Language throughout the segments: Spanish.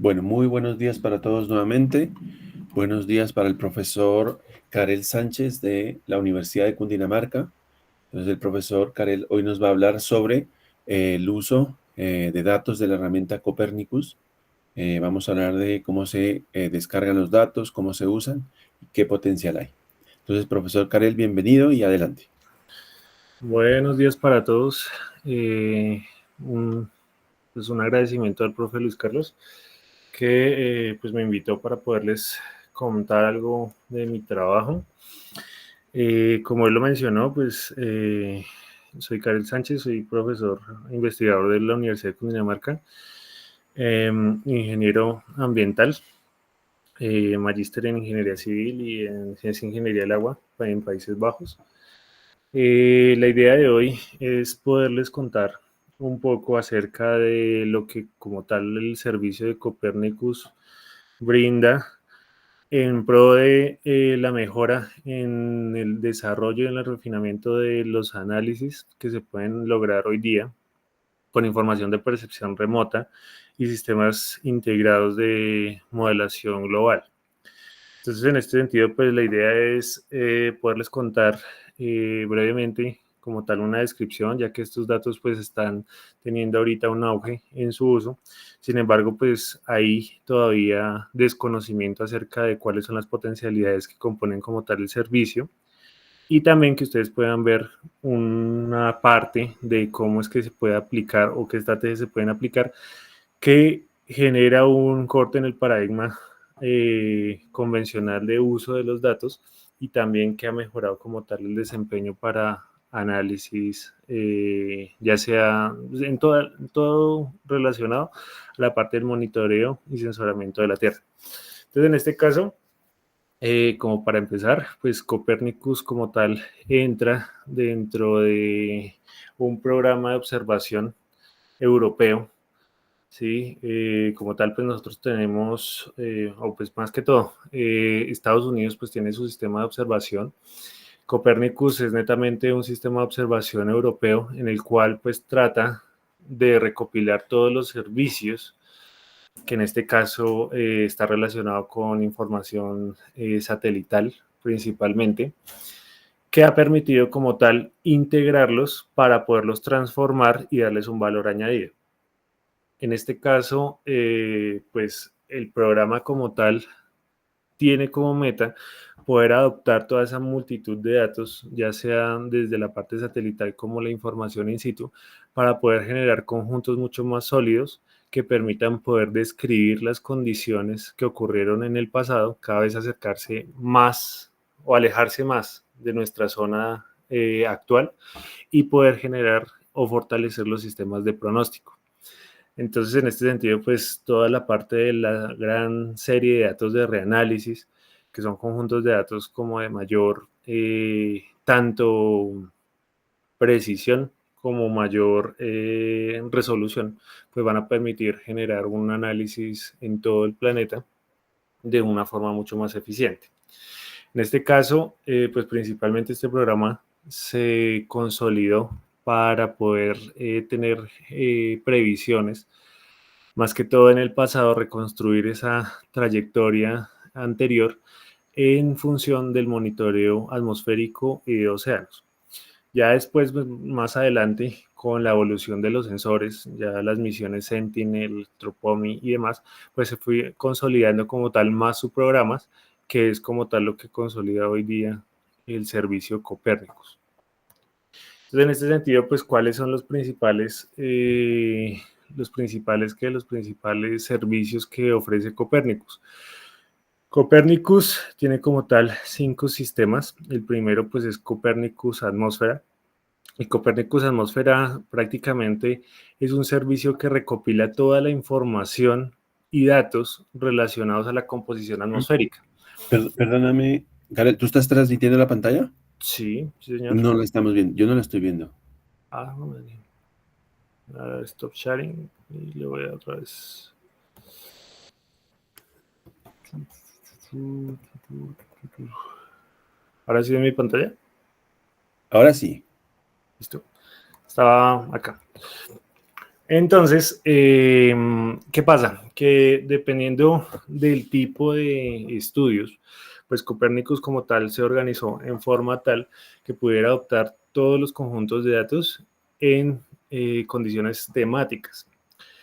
Bueno, muy buenos días para todos nuevamente. Buenos días para el profesor Karel Sánchez de la Universidad de Cundinamarca. Entonces, el profesor Karel hoy nos va a hablar sobre el uso de datos de la herramienta Copernicus. Vamos a hablar de cómo se descargan los datos, cómo se usan y qué potencial hay. Entonces, profesor Karel, bienvenido y adelante. Buenos días para todos. Eh, un, un agradecimiento al profe Luis Carlos que pues me invitó para poderles contar algo de mi trabajo. Como él lo mencionó, soy Karel Sánchez, soy profesor investigador de la Universidad de Cundinamarca, ingeniero ambiental, magíster en ingeniería civil y en ciencia e ingeniería del agua en Países Bajos. La idea de hoy es poderles contar un poco acerca de lo que como tal el servicio de Copernicus brinda en pro de la mejora en el desarrollo y en el refinamiento de los análisis que se pueden lograr hoy día con información de percepción remota y sistemas integrados de modelación global. Entonces, en este sentido, pues la idea es poderles contar brevemente como tal una descripción, ya que estos datos pues están teniendo ahorita un auge en su uso. Sin embargo, pues hay todavía desconocimiento acerca de cuáles son las potencialidades que componen como tal el servicio y también que ustedes puedan ver una parte de cómo es que se puede aplicar o qué estrategias se pueden aplicar que genera un corte en el paradigma convencional de uso de los datos y también que ha mejorado como tal el desempeño para análisis, ya sea en todo relacionado a la parte del monitoreo y sensoramiento de la Tierra. Entonces, en este caso, como para empezar, pues Copernicus como tal entra dentro de un programa de observación europeo. Sí, como tal, pues nosotros tenemos, o pues más que todo, Estados Unidos pues tiene su sistema de observación. Copernicus es netamente un sistema de observación europeo en el cual pues trata de recopilar todos los servicios que en este caso está relacionado con información satelital principalmente, que ha permitido como tal integrarlos para poderlos transformar y darles un valor añadido. En este caso, pues el programa como tal tiene como meta poder adoptar toda esa multitud de datos, ya sea desde la parte satelital como la información in situ, para poder generar conjuntos mucho más sólidos que permitan poder describir las condiciones que ocurrieron en el pasado, cada vez acercarse más o alejarse más de nuestra zona actual y poder generar o fortalecer los sistemas de pronóstico. Entonces, en este sentido, pues toda la parte de la gran serie de datos de reanálisis, que son conjuntos de datos como de mayor tanto precisión como mayor resolución, pues van a permitir generar un análisis en todo el planeta de una forma mucho más eficiente. En este caso, pues principalmente este programa se consolidó para poder tener previsiones, más que todo en el pasado, reconstruir esa trayectoria anterior en función del monitoreo atmosférico y de océanos. Ya después, pues, más adelante, con la evolución de los sensores, ya las misiones Sentinel, Tropomi y demás, pues se fue consolidando como tal más subprogramas, que es como tal lo que consolida hoy día el servicio Copérnicus. Entonces, en este sentido, pues, ¿cuáles son los principales servicios que ofrece Copérnicus? Copérnicus tiene como tal 5 sistemas. El primero, pues, es Copérnicus Atmósfera. Y Copérnicus Atmósfera prácticamente es un servicio que recopila toda la información y datos relacionados a la composición atmosférica. Perdóname, Karel, ¿tú estás transmitiendo la pantalla? Sí, sí, señor. No la estamos viendo, yo no la estoy viendo. Ah, stop sharing y le voy a otra vez. Ahora sí en mi pantalla. Ahora sí. Listo. Estaba acá. Entonces, ¿qué pasa? Que dependiendo del tipo de estudios, pues Copernicus como tal se organizó en forma tal que pudiera adoptar todos los conjuntos de datos en condiciones temáticas.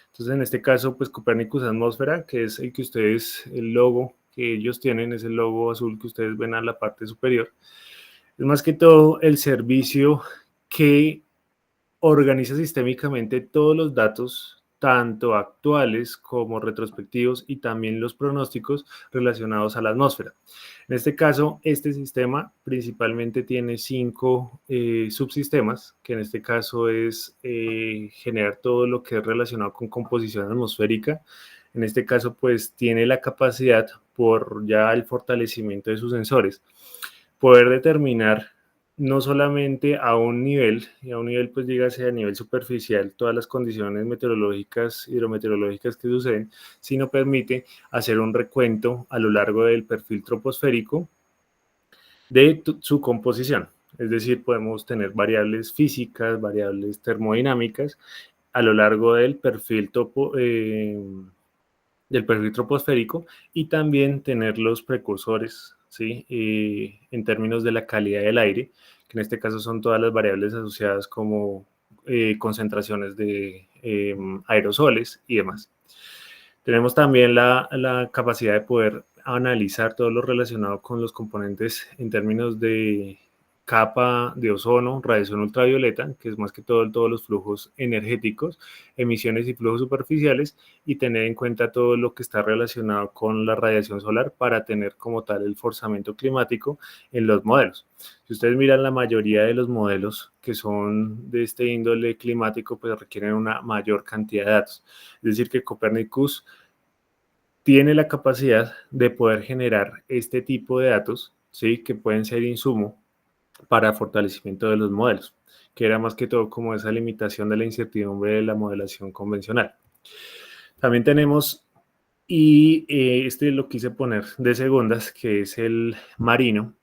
Entonces, en este caso, pues Copernicus Atmósfera, que es el que ustedes, el logo que ellos tienen, es el logo azul que ustedes ven a la parte superior. Es más que todo el servicio que organiza sistémicamente todos los datos, tanto actuales como retrospectivos, y también los pronósticos relacionados a la atmósfera. En este caso, este sistema principalmente tiene 5 subsistemas, que en este caso es generar todo lo que es relacionado con composición atmosférica. En este caso, pues tiene la capacidad, por ya el fortalecimiento de sus sensores, poder determinar no solamente a un nivel, y a un nivel pues dígase a nivel superficial, todas las condiciones meteorológicas, hidrometeorológicas que suceden, sino permite hacer un recuento a lo largo del perfil troposférico de su composición. Es decir, podemos tener variables físicas, variables termodinámicas a lo largo del perfil troposférico, y también tener los precursores, ¿sí? En términos de la calidad del aire, que en este caso son todas las variables asociadas como concentraciones de aerosoles y demás. Tenemos también la capacidad de poder analizar todo lo relacionado con los componentes en términos de capa de ozono, radiación ultravioleta, que es más que todo todos los flujos energéticos, emisiones y flujos superficiales, y tener en cuenta todo lo que está relacionado con la radiación solar para tener como tal el forzamiento climático en los modelos. Si ustedes miran, la mayoría de los modelos que son de este índole climático, pues requieren una mayor cantidad de datos. Es decir, que Copernicus tiene la capacidad de poder generar este tipo de datos, ¿sí? Que pueden ser insumo para fortalecimiento de los modelos, que era más que todo como esa limitación de la incertidumbre de la modelación convencional. También tenemos, y este lo quise poner de segundas, que es el marino,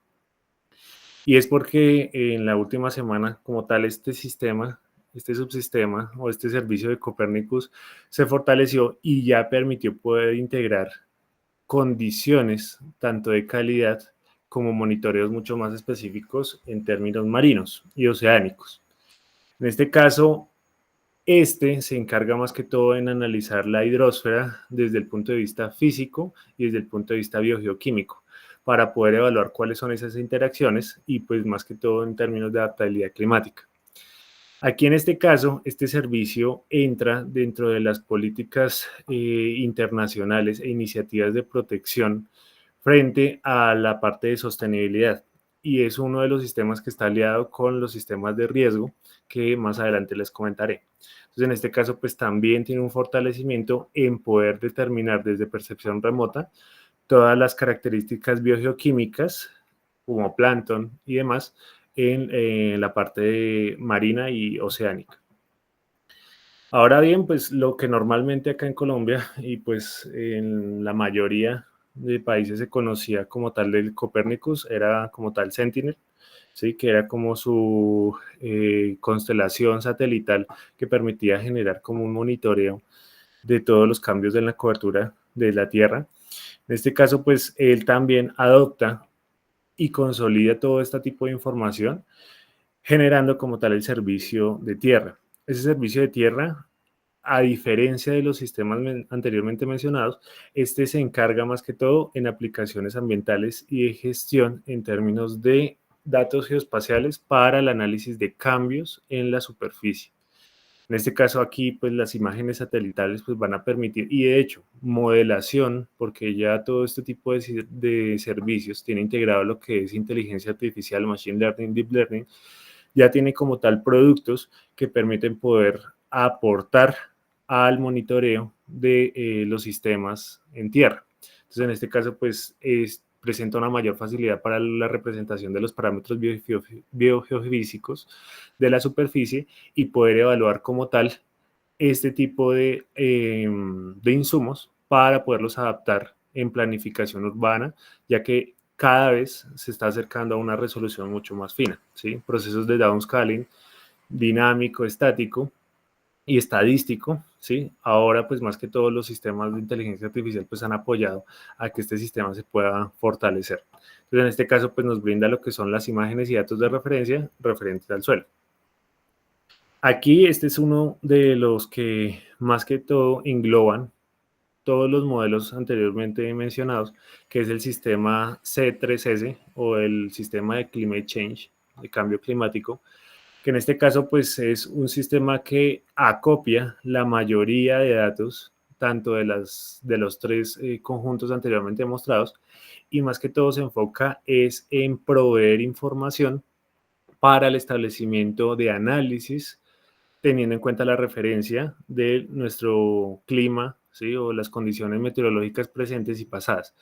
y es porque en la última semana, como tal, este sistema, este subsistema o este servicio de Copernicus se fortaleció y ya permitió poder integrar condiciones tanto de calidad como monitoreos mucho más específicos en términos marinos y oceánicos. En este caso, este se encarga más que todo en analizar la hidrosfera desde el punto de vista físico y desde el punto de vista biogeoquímico, para poder evaluar cuáles son esas interacciones y pues más que todo en términos de adaptabilidad climática. Aquí en este caso, este servicio entra dentro de las políticas internacionales e iniciativas de protección frente a la parte de sostenibilidad, y es uno de los sistemas que está aliado con los sistemas de riesgo que más adelante les comentaré. Entonces, en este caso, pues también tiene un fortalecimiento en poder determinar desde percepción remota todas las características biogeoquímicas, como plancton y demás, en la parte marina y oceánica. Ahora bien, pues lo que normalmente acá en Colombia y pues en la mayoría de países se conocía como tal del Copernicus era como tal Sentinel, ¿sí? Que era como su constelación satelital que permitía generar como un monitoreo de todos los cambios en la cobertura de la Tierra. En este caso, pues él también adopta y consolida todo este tipo de información, generando como tal el servicio de tierra. Ese servicio de tierra, a diferencia de los sistemas anteriormente mencionados, este se encarga más que todo en aplicaciones ambientales y de gestión en términos de datos geoespaciales para el análisis de cambios en la superficie. En este caso aquí, pues las imágenes satelitales pues van a permitir, y de hecho, modelación, porque ya todo este tipo de servicios tiene integrado lo que es inteligencia artificial, machine learning, deep learning, ya tiene como tal productos que permiten poder aportar al monitoreo de los sistemas en tierra. Entonces, en este caso, pues presenta una mayor facilidad para la representación de los parámetros biogeofísicos de la superficie y poder evaluar como tal este tipo de insumos para poderlos adaptar en planificación urbana, ya que cada vez se está acercando a una resolución mucho más fina, ¿sí? Procesos de downscaling, dinámico, estático, y estadístico, ¿sí? Ahora, pues más que todos los sistemas de inteligencia artificial, pues han apoyado a que este sistema se pueda fortalecer. Entonces, en este caso, pues nos brinda lo que son las imágenes y datos de referencia referentes al suelo. Aquí este es uno de los que más que todo engloban todos los modelos anteriormente mencionados, que es el sistema C3S o el sistema de Climate Change, de cambio climático, que en este caso pues es un sistema que acopia la mayoría de datos, tanto de los tres conjuntos anteriormente mostrados, y más que todo se enfoca es en proveer información para el establecimiento de análisis teniendo en cuenta la referencia de nuestro clima, ¿sí? O las condiciones meteorológicas presentes y pasadas.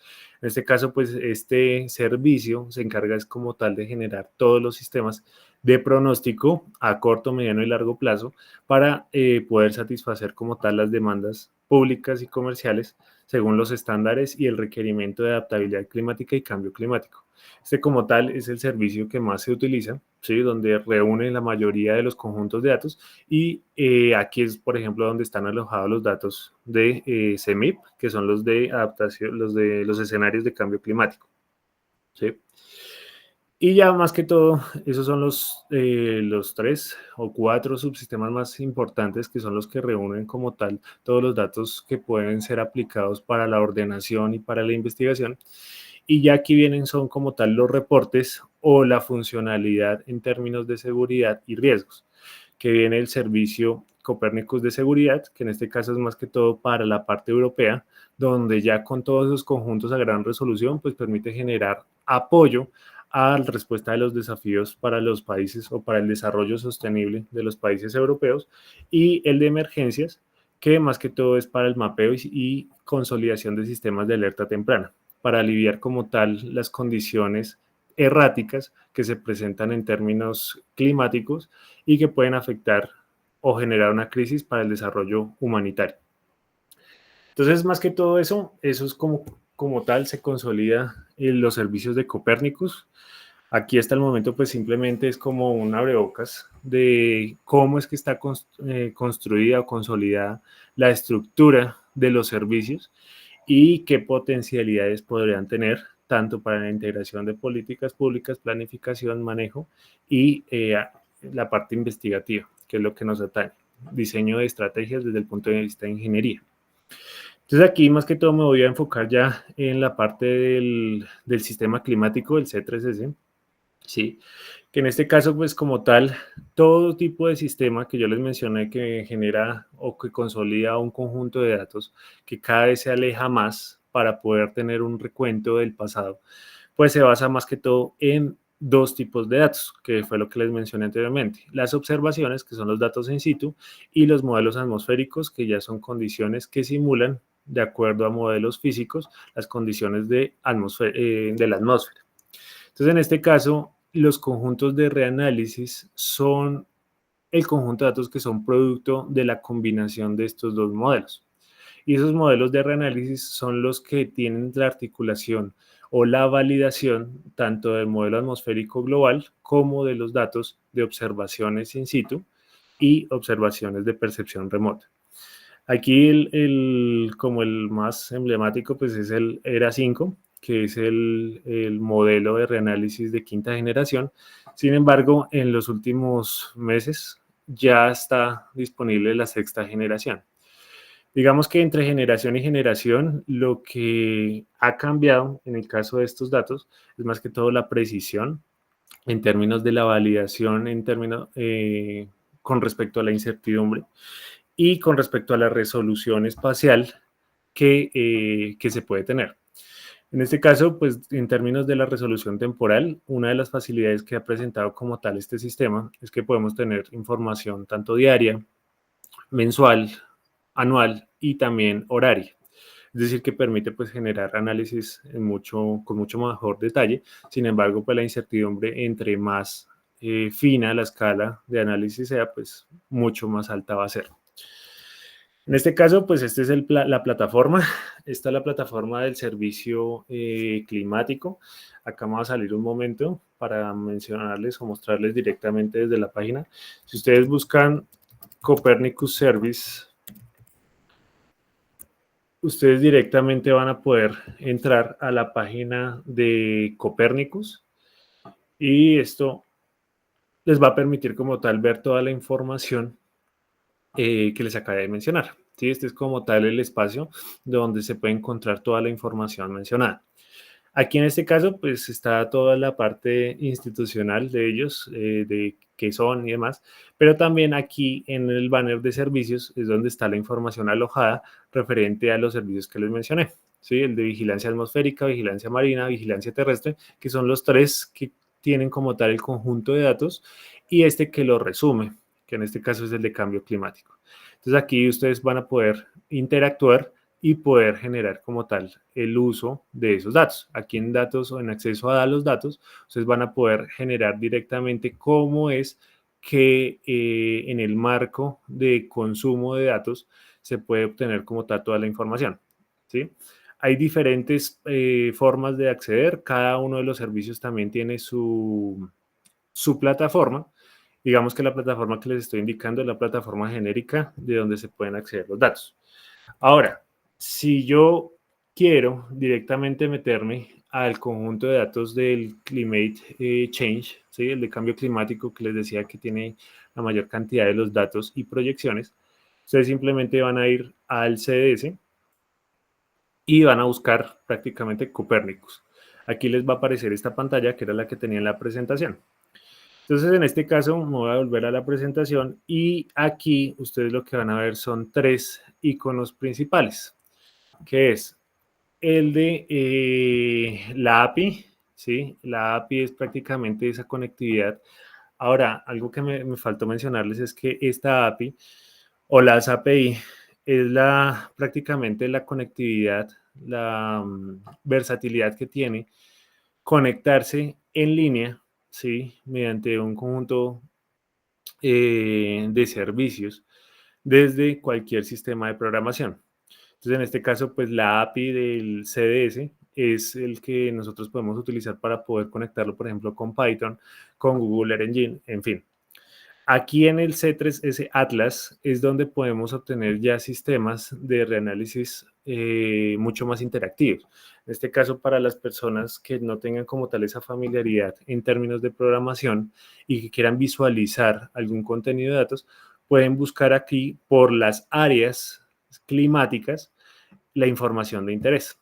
En este caso, pues este servicio se encarga es como tal de generar todos los sistemas de pronóstico a corto, mediano y largo plazo para poder satisfacer como tal las demandas públicas y comerciales según los estándares y el requerimiento de adaptabilidad climática y cambio climático. Este como tal es el servicio que más se utiliza, ¿sí? Donde reúne la mayoría de los conjuntos de datos y aquí es, por ejemplo, donde están alojados los datos de CEMIP, que son los de adaptación, los de los escenarios de cambio climático. ¿Sí? Y ya más que todo, esos son los 3 o 4 subsistemas más importantes que son los que reúnen como tal todos los datos que pueden ser aplicados para la ordenación y para la investigación. Y ya aquí vienen son como tal los reportes o la funcionalidad en términos de seguridad y riesgos, que viene el servicio Copernicus de seguridad, que en este caso es más que todo para la parte europea, donde ya con todos esos conjuntos a gran resolución, pues permite generar apoyo a la respuesta de los desafíos para los países o para el desarrollo sostenible de los países europeos, y el de emergencias, que más que todo es para el mapeo y consolidación de sistemas de alerta temprana, para aliviar como tal las condiciones erráticas que se presentan en términos climáticos y que pueden afectar o generar una crisis para el desarrollo humanitario. Entonces, más que todo eso, eso es como tal se consolida en los servicios de Copernicus. Aquí hasta el momento, pues simplemente es como un abrebocas de cómo es que está construida o consolidada la estructura de los servicios y qué potencialidades podrían tener tanto para la integración de políticas públicas, planificación, manejo y la parte investigativa, que es lo que nos atañe, diseño de estrategias desde el punto de vista de ingeniería. Entonces aquí más que todo me voy a enfocar ya en la parte del sistema climático, el C3S, ¿sí? Que en este caso, pues como tal, todo tipo de sistema que yo les mencioné que genera o que consolida un conjunto de datos que cada vez se aleja más para poder tener un recuento del pasado, pues se basa más que todo en dos tipos de datos, que fue lo que les mencioné anteriormente. Las observaciones, que son los datos in situ, y los modelos atmosféricos, que ya son condiciones que simulan, de acuerdo a modelos físicos, las condiciones de la atmósfera. Entonces, en este caso, los conjuntos de reanálisis son el conjunto de datos que son producto de la combinación de estos dos modelos. Y esos modelos de reanálisis son los que tienen la articulación o la validación tanto del modelo atmosférico global como de los datos de observaciones in situ y observaciones de percepción remota. Aquí como el más emblemático pues es el ERA5, que es el modelo de reanálisis de quinta generación. Sin embargo, en los últimos meses ya está disponible la sexta generación. Digamos que entre generación y generación, lo que ha cambiado en el caso de estos datos es más que todo la precisión en términos de la validación, en términos con respecto a la incertidumbre y con respecto a la resolución espacial que se puede tener. En este caso, pues en términos de la resolución temporal, una de las facilidades que ha presentado como tal este sistema es que podemos tener información tanto diaria, mensual, anual y también horaria. Es decir, que permite pues generar análisis con mucho mejor detalle. Sin embargo, pues la incertidumbre entre más fina la escala de análisis sea, pues mucho más alta va a ser. En este caso, pues esta es la plataforma. Esta es la plataforma del servicio climático. Acá vamos a salir un momento para mencionarles o mostrarles directamente desde la página. Si ustedes buscan Copernicus Service, ustedes directamente van a poder entrar a la página de Copernicus y esto les va a permitir como tal ver toda la información que les acabé de mencionar. ¿Sí? Este es como tal el espacio donde se puede encontrar toda la información mencionada. Aquí en este caso, pues está toda la parte institucional de ellos, de qué son y demás, pero también aquí en el banner de servicios es donde está la información alojada referente a los servicios que les mencioné, ¿sí? El de vigilancia atmosférica, vigilancia marina, vigilancia terrestre, que son los tres que tienen como tal el conjunto de datos y este que lo resume, que en este caso es el de cambio climático. Entonces aquí ustedes van a poder interactuar y poder generar como tal el uso de esos datos. Aquí en datos o en acceso a los datos, ustedes van a poder generar directamente cómo es que en el marco de consumo de datos se puede obtener como tal toda la información, ¿sí? Hay diferentes formas de acceder, cada uno de los servicios también tiene su plataforma. Digamos que la plataforma que les estoy indicando es la plataforma genérica de donde se pueden acceder los datos. Ahora, si yo quiero directamente meterme al conjunto de datos del Climate Change, ¿sí? El de cambio climático que les decía que tiene la mayor cantidad de los datos y proyecciones, ustedes simplemente van a ir al CDS y van a buscar prácticamente Copernicus. Aquí les va a aparecer esta pantalla que era la que tenía en la presentación. Entonces, en este caso, me voy a volver a la presentación y aquí ustedes lo que van a ver son tres iconos principales, que es el de la API, ¿sí? La API es prácticamente esa conectividad. Ahora, algo que me faltó mencionarles es que esta API o las API es prácticamente la conectividad, la versatilidad que tiene conectarse en línea, ¿sí? Mediante un conjunto de servicios desde cualquier sistema de programación. Entonces, en este caso, pues la API del CDS es el que nosotros podemos utilizar para poder conectarlo, por ejemplo, con Python, con Google Earth Engine, en fin. Aquí en el C3S Atlas es donde podemos obtener ya sistemas de reanálisis mucho más interactivos. En este caso, para las personas que no tengan como tal esa familiaridad en términos de programación y que quieran visualizar algún contenido de datos, pueden buscar aquí por las áreas climáticas la información de interés,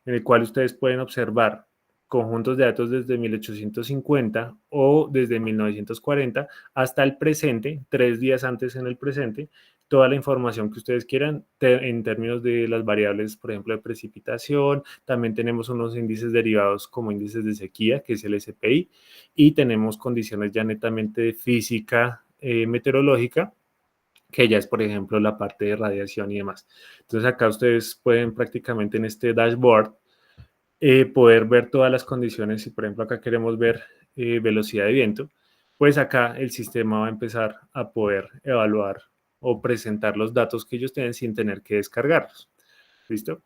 en el cual ustedes pueden observar conjuntos de datos desde 1850 o desde 1940 hasta el presente, 3 días antes en el presente, toda la información que ustedes quieran en términos de las variables, por ejemplo, de precipitación. También tenemos unos índices derivados como índices de sequía, que es el SPI, y tenemos condiciones ya netamente de física meteorológica, que ya es, por ejemplo, la parte de radiación y demás. Entonces, acá ustedes pueden prácticamente en este dashboard poder ver todas las condiciones. Si, por ejemplo, acá queremos ver velocidad de viento, pues acá el sistema va a empezar a poder evaluar o presentar los datos que ellos tienen sin tener que descargarlos. ¿Listo?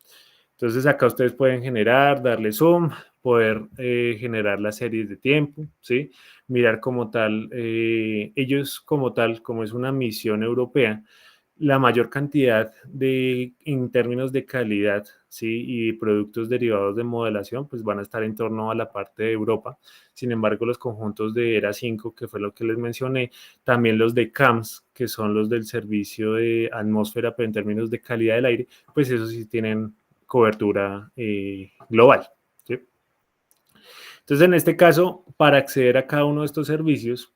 Entonces acá ustedes pueden generar, darle zoom, poder generar las series de tiempo, ¿sí? Mirar como tal, ellos como tal, como es una misión europea, la mayor cantidad en términos de calidad, ¿sí? Y productos derivados de modelación, pues van a estar en torno a la parte de Europa. Sin embargo, los conjuntos de ERA 5, que fue lo que les mencioné, también los de CAMS, que son los del servicio de atmósfera, pero en términos de calidad del aire, pues esos sí tienen cobertura global, ¿sí? Entonces, en este caso, para acceder a cada uno de estos servicios,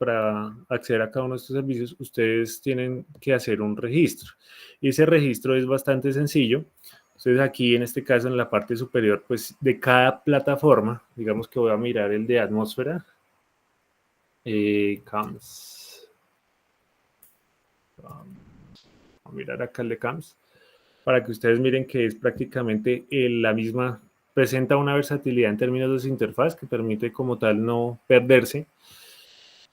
ustedes tienen que hacer un registro. Y ese registro es bastante sencillo. Entonces, aquí en este caso, en la parte superior, pues de cada plataforma, digamos que voy a mirar el de atmósfera, CAMS. Voy a mirar acá el de CAMS, para que ustedes miren que es prácticamente la misma, presenta una versatilidad en términos de su interfaz que permite como tal no perderse.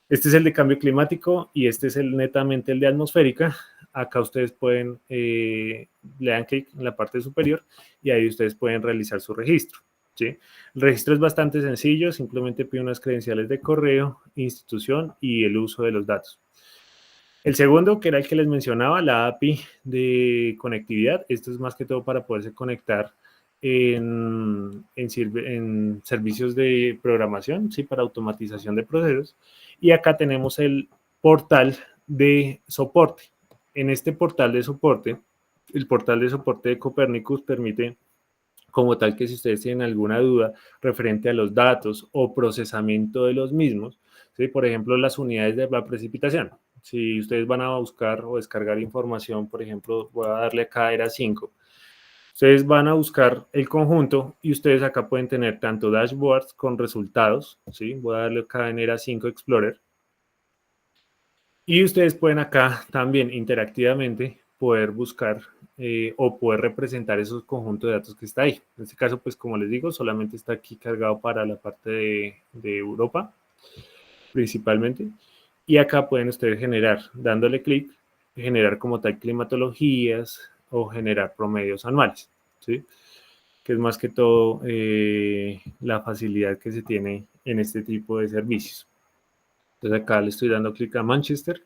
Este es el de cambio climático y este es netamente el de atmosférica. Acá ustedes pueden, le dan clic en la parte superior y ahí ustedes pueden realizar su registro, ¿sí? El registro es bastante sencillo, simplemente pide unas credenciales de correo, institución y el uso de los datos. El segundo, que era el que les mencionaba, la API de conectividad. Esto es más que todo para poderse conectar en servicios de programación, ¿sí? Para automatización de procesos. Y acá tenemos el portal de soporte. En este portal de soporte, el portal de soporte de Copernicus permite como tal que si ustedes tienen alguna duda referente a los datos o procesamiento de los mismos, ¿sí? Por ejemplo, las unidades de la precipitación. Si ustedes van a buscar o descargar información, por ejemplo, voy a darle acá era 5. Ustedes van a buscar el conjunto y ustedes acá pueden tener tanto dashboards con resultados, ¿sí? Voy a darle acá en era 5 Explorer. Y ustedes pueden acá también interactivamente poder buscar o poder representar esos conjuntos de datos que está ahí. En este caso, pues como les digo, solamente está aquí cargado para la parte de Europa, principalmente. Y acá pueden ustedes generar, dándole clic, generar como tal climatologías o generar promedios anuales, ¿sí? Que es más que todo la facilidad que se tiene en este tipo de servicios. Entonces acá le estoy dando clic a Manchester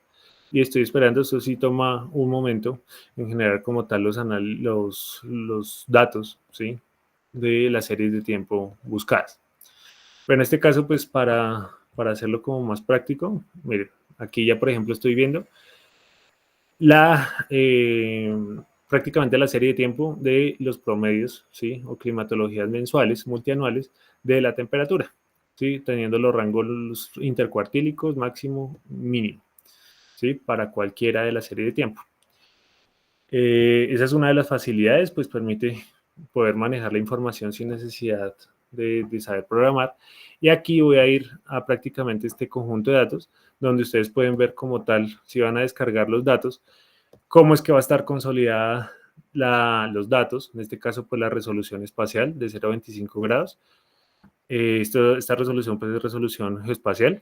y estoy esperando, esto sí toma un momento en generar como tal los datos, ¿sí? De las series de tiempo buscadas. Pero en este caso, pues para hacerlo como más práctico, miren, aquí ya por ejemplo estoy viendo la, prácticamente la serie de tiempo de los promedios, ¿sí? O climatologías mensuales, multianuales de la temperatura, ¿sí? Teniendo los rangos intercuartílicos máximo, mínimo, ¿sí? Para cualquiera de la serie de tiempo. Esa es una de las facilidades, pues permite poder manejar la información sin necesidad de saber programar. Y aquí voy a ir a prácticamente este conjunto de datos, donde ustedes pueden ver como tal, si van a descargar los datos, cómo es que va a estar consolidada los datos, en este caso pues la resolución espacial de 0,25 grados. Esta resolución pues es resolución geoespacial.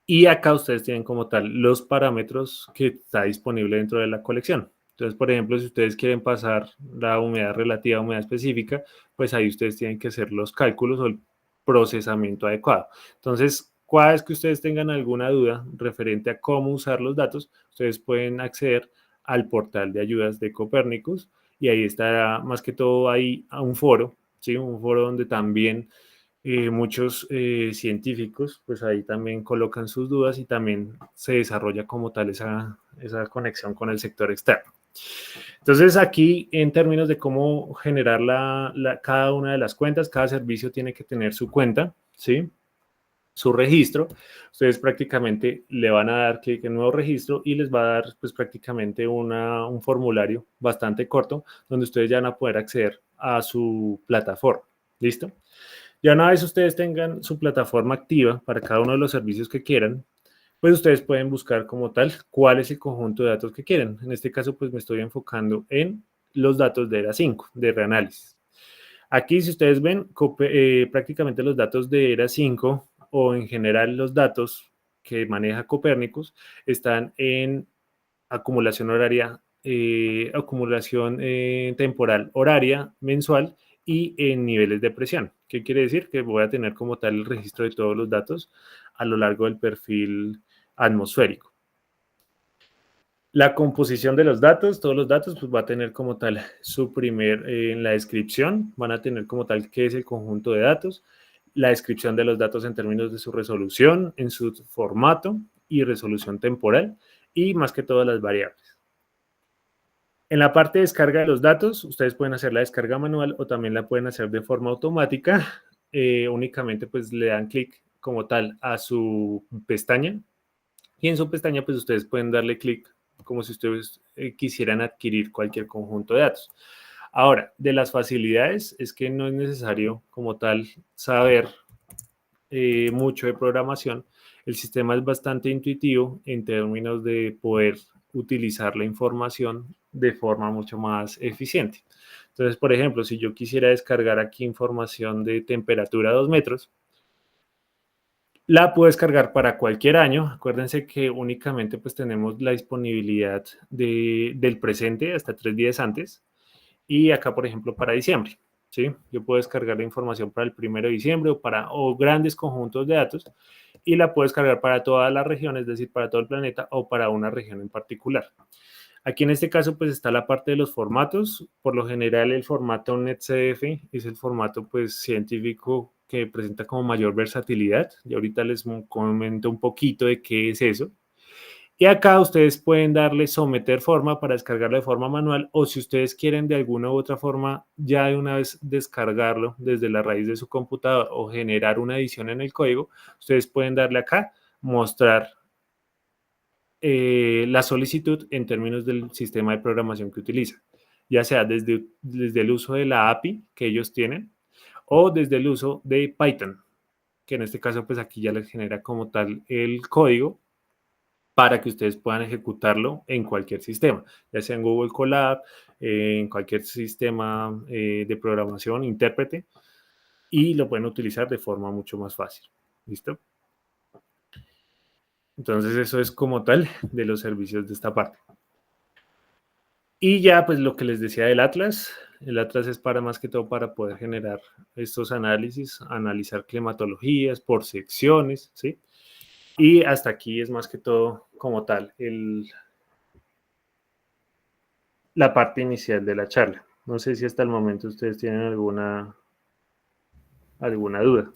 Y acá ustedes tienen como tal los parámetros que está disponible dentro de la colección. Entonces, por ejemplo, si ustedes quieren pasar la humedad relativa a humedad específica, pues ahí ustedes tienen que hacer los cálculos o el procesamiento adecuado. Entonces, cada vez que ustedes tengan alguna duda referente a cómo usar los datos, ustedes pueden acceder al portal de ayudas de Copernicus y ahí está más que todo ahí a un foro, ¿sí? Un foro donde también muchos científicos, pues ahí también colocan sus dudas y también se desarrolla como tal esa conexión con el sector externo. Entonces aquí en términos de cómo generar cada una de las cuentas, cada servicio tiene que tener su cuenta, ¿sí? Su registro. Ustedes prácticamente le van a dar clic en nuevo registro y les va a dar pues prácticamente un formulario bastante corto donde ustedes ya van a poder acceder a su plataforma. ¿Listo? Ya una vez ustedes tengan su plataforma activa para cada uno de los servicios que quieran, pues ustedes pueden buscar como tal cuál es el conjunto de datos que quieren. En este caso, pues me estoy enfocando en los datos de ERA 5, de reanálisis. Aquí, si ustedes ven, prácticamente los datos de ERA 5 o en general los datos que maneja Copernicus están en acumulación horaria, acumulación temporal horaria mensual y en niveles de presión. ¿Qué quiere decir? Que voy a tener como tal el registro de todos los datos a lo largo del perfil atmosférico. La composición de los datos, todos los datos, pues va a tener como tal su en la descripción, van a tener como tal qué es el conjunto de datos, la descripción de los datos en términos de su resolución, en su formato y resolución temporal y más que todas las variables. En la parte de descarga de los datos, ustedes pueden hacer la descarga manual o también la pueden hacer de forma automática. Únicamente pues le dan clic como tal a su pestaña y en su pestaña pues ustedes pueden darle clic como si ustedes quisieran adquirir cualquier conjunto de datos. Ahora, de las facilidades es que no es necesario como tal saber mucho de programación. El sistema es bastante intuitivo en términos de poder utilizar la información de forma mucho más eficiente. Entonces, por ejemplo, si yo quisiera descargar aquí información de temperatura a 2 metros, la puedo descargar para cualquier año. Acuérdense que únicamente pues tenemos la disponibilidad del presente hasta 3 días antes y acá, por ejemplo, para diciembre. ¿sí? Yo puedo descargar la información para el 1 de diciembre o grandes conjuntos de datos y la puedo descargar para toda la región, es decir, para todo el planeta o para una región en particular. Aquí en este caso pues está la parte de los formatos. Por lo general el formato NetCDF es el formato pues científico que presenta como mayor versatilidad. Y ahorita les comento un poquito de qué es eso. Y acá ustedes pueden darle someter forma para descargarlo de forma manual, o si ustedes quieren de alguna u otra forma ya de una vez descargarlo desde la raíz de su computador o generar una edición en el código, ustedes pueden darle acá mostrar la solicitud en términos del sistema de programación que utiliza, ya sea desde el uso de la API que ellos tienen o desde el uso de Python, que en este caso pues aquí ya les genera como tal el código para que ustedes puedan ejecutarlo en cualquier sistema, ya sea en Google Colab, en cualquier sistema de programación, intérprete, y lo pueden utilizar de forma mucho más fácil. ¿Listo? Entonces eso es como tal de los servicios de esta parte. Y ya pues lo que les decía del Atlas, el Atlas es para más que todo para poder generar estos análisis, analizar climatologías por secciones, ¿sí? Y hasta aquí es más que todo como tal la parte inicial de la charla. No sé si hasta el momento ustedes tienen alguna duda.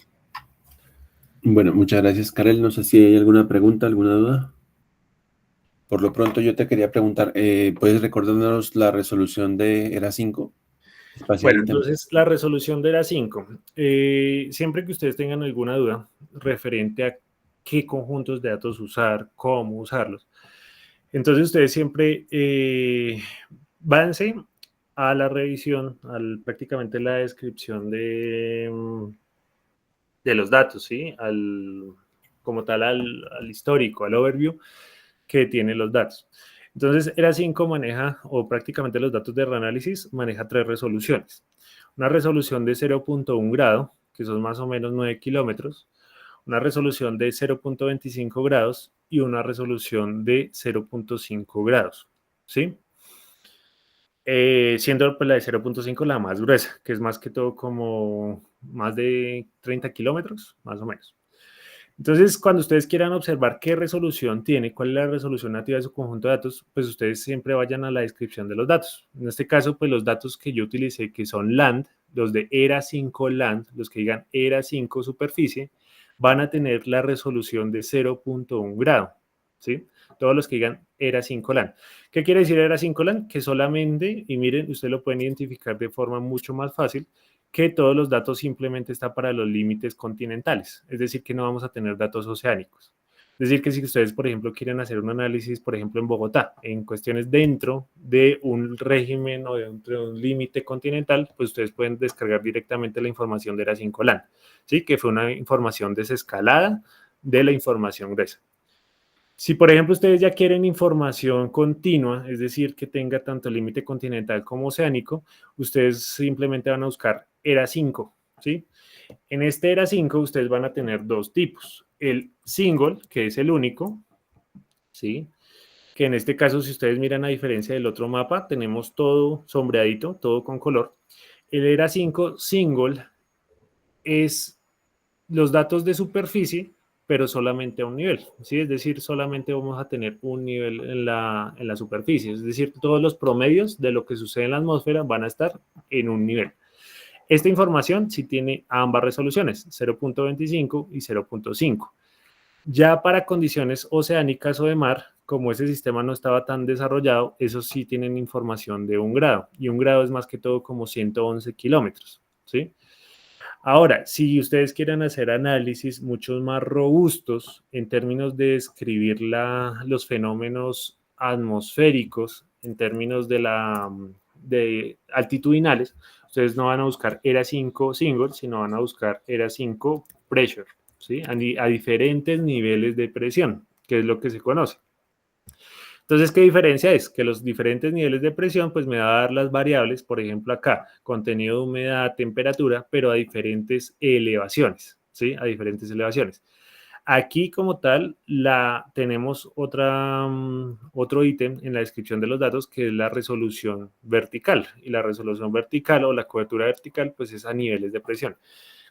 Bueno, muchas gracias, Karel. No sé si hay alguna pregunta, alguna duda. Por lo pronto yo te quería preguntar, ¿puedes recordarnos la resolución de ERA 5? Espacial Bueno, y temporal. entonces la resolución de la 5. Siempre que ustedes tengan alguna duda referente a qué conjuntos de datos usar, cómo usarlos, entonces ustedes siempre váyanse a la revisión, prácticamente la descripción de los datos, ¿sí? Como tal al histórico, al overview que tiene los datos. Entonces, ERA 5 maneja, o prácticamente los datos de reanálisis, maneja 3 resoluciones. Una resolución de 0.1 grado, que son más o menos 9 kilómetros, una resolución de 0.25 grados y una resolución de 0.5 grados, ¿sí? Siendo pues, la de 0.5 la más gruesa, que es más que todo como más de 30 kilómetros, más o menos. Entonces, cuando ustedes quieran observar qué resolución tiene, cuál es la resolución nativa de su conjunto de datos, pues ustedes siempre vayan a la descripción de los datos. En este caso, pues los datos que yo utilicé, que son land, los de ERA 5 land, los que digan ERA 5 superficie, van a tener la resolución de 0.1 grado, ¿sí? Todos los que digan ERA 5 land. ¿Qué quiere decir ERA 5 land? Que solamente, y miren, ustedes lo pueden identificar de forma mucho más fácil, que todos los datos simplemente están para los límites continentales, es decir, que no vamos a tener datos oceánicos. Es decir, que si ustedes, por ejemplo, quieren hacer un análisis, por ejemplo, en Bogotá, en cuestiones dentro de un régimen o dentro de un límite continental, pues ustedes pueden descargar directamente la información de la 5LAN, ¿sí? Que fue una información desescalada de la información gruesa. Si, por ejemplo, ustedes ya quieren información continua, es decir, que tenga tanto límite continental como oceánico, ustedes simplemente van a buscar ERA 5, ¿sí? En este ERA 5 ustedes van a tener dos tipos. El single, que es el único, ¿sí? Que en este caso, si ustedes miran a diferencia del otro mapa, tenemos todo sombreadito, todo con color. El ERA 5 single es los datos de superficie, pero solamente a un nivel, ¿sí? Es decir, solamente vamos a tener un nivel en la superficie, es decir, todos los promedios de lo que sucede en la atmósfera van a estar en un nivel. Esta información sí tiene ambas resoluciones, 0.25 y 0.5. Ya para condiciones oceánicas o de mar, como ese sistema no estaba tan desarrollado, esos sí tienen información de 1 grado, y 1 grado es más que todo como 111 kilómetros, ¿sí? Ahora, si ustedes quieren hacer análisis mucho más robustos en términos de describir los fenómenos atmosféricos, en términos de altitudinales, ustedes no van a buscar ERA 5 single, sino van a buscar ERA 5 pressure, ¿sí? A diferentes niveles de presión, que es lo que se conoce. Entonces, ¿qué diferencia es? Que los diferentes niveles de presión, pues me va a dar las variables, por ejemplo acá, contenido de humedad, temperatura, pero a diferentes elevaciones, ¿sí? A diferentes elevaciones. Aquí como tal tenemos otro ítem en la descripción de los datos que es la resolución vertical. Y la resolución vertical o la cobertura vertical pues es a niveles de presión.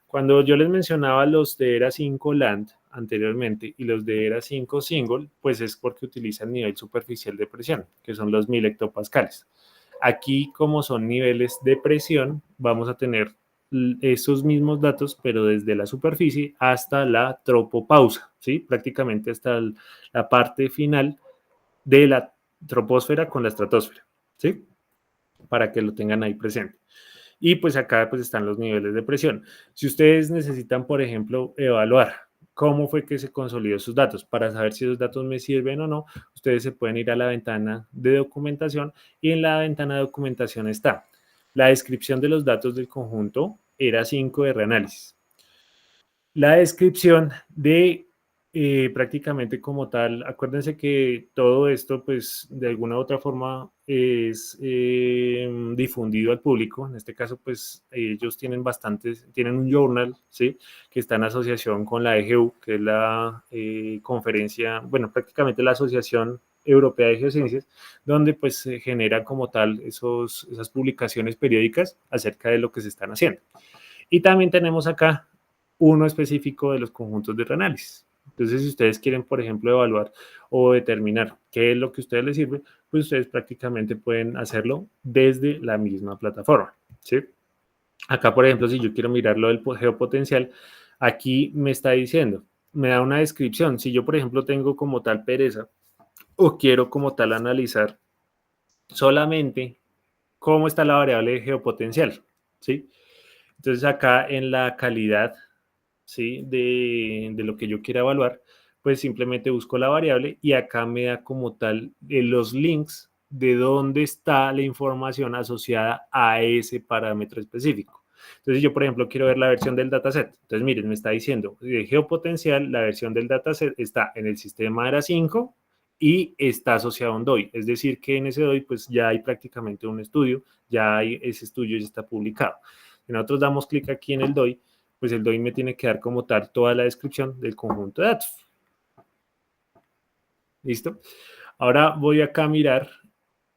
Cuando yo les mencionaba los de ERA 5 LAND anteriormente y los de ERA 5 Single, pues es porque utilizan nivel superficial de presión, que son los 1000 hectopascales. Aquí, como son niveles de presión, vamos a tener esos mismos datos, pero desde la superficie hasta la tropopausa, ¿sí? Prácticamente hasta la parte final de la troposfera con la estratosfera, ¿sí? Para que lo tengan ahí presente. Y pues acá pues están los niveles de presión. Si ustedes necesitan, por ejemplo, evaluar cómo fue que se consolidó sus datos, para saber si esos datos me sirven o no, ustedes se pueden ir a la ventana de documentación y en la ventana de documentación está la descripción de los datos del conjunto ERA 5 de reanálisis, la descripción de prácticamente como tal, acuérdense que todo esto pues de alguna u otra forma es difundido al público, en este caso pues ellos tienen un journal, ¿sí? Que está en asociación con la EGU, que es la conferencia, bueno, prácticamente la Asociación Europea de Geociencias, donde pues se genera como tal esas publicaciones periódicas acerca de lo que se están haciendo. Y también tenemos acá uno específico de los conjuntos de reanálisis. Entonces, si ustedes quieren, por ejemplo, evaluar o determinar qué es lo que a ustedes les sirve, pues ustedes prácticamente pueden hacerlo desde la misma plataforma, ¿sí? Acá, por ejemplo, si yo quiero mirar lo del geopotencial, aquí me está diciendo, me da una descripción. Si yo, por ejemplo, tengo como tal pereza o quiero como tal analizar solamente cómo está la variable geopotencial, ¿sí? Entonces, acá en la calidad, ¿sí? De lo que yo quiera evaluar, pues simplemente busco la variable y acá me da como tal los links de dónde está la información asociada a ese parámetro específico. Entonces yo, por ejemplo, quiero ver la versión del dataset. Entonces, miren, me está diciendo de geopotencial, la versión del dataset está en el sistema ERA 5 y está asociado a un DOI. Es decir, que en ese DOI pues ya hay prácticamente un estudio, ese estudio ya está publicado. Si nosotros damos clic aquí en el DOI, pues el DOI me tiene que dar como tal toda la descripción del conjunto de datos. ¿Listo? Ahora voy acá a mirar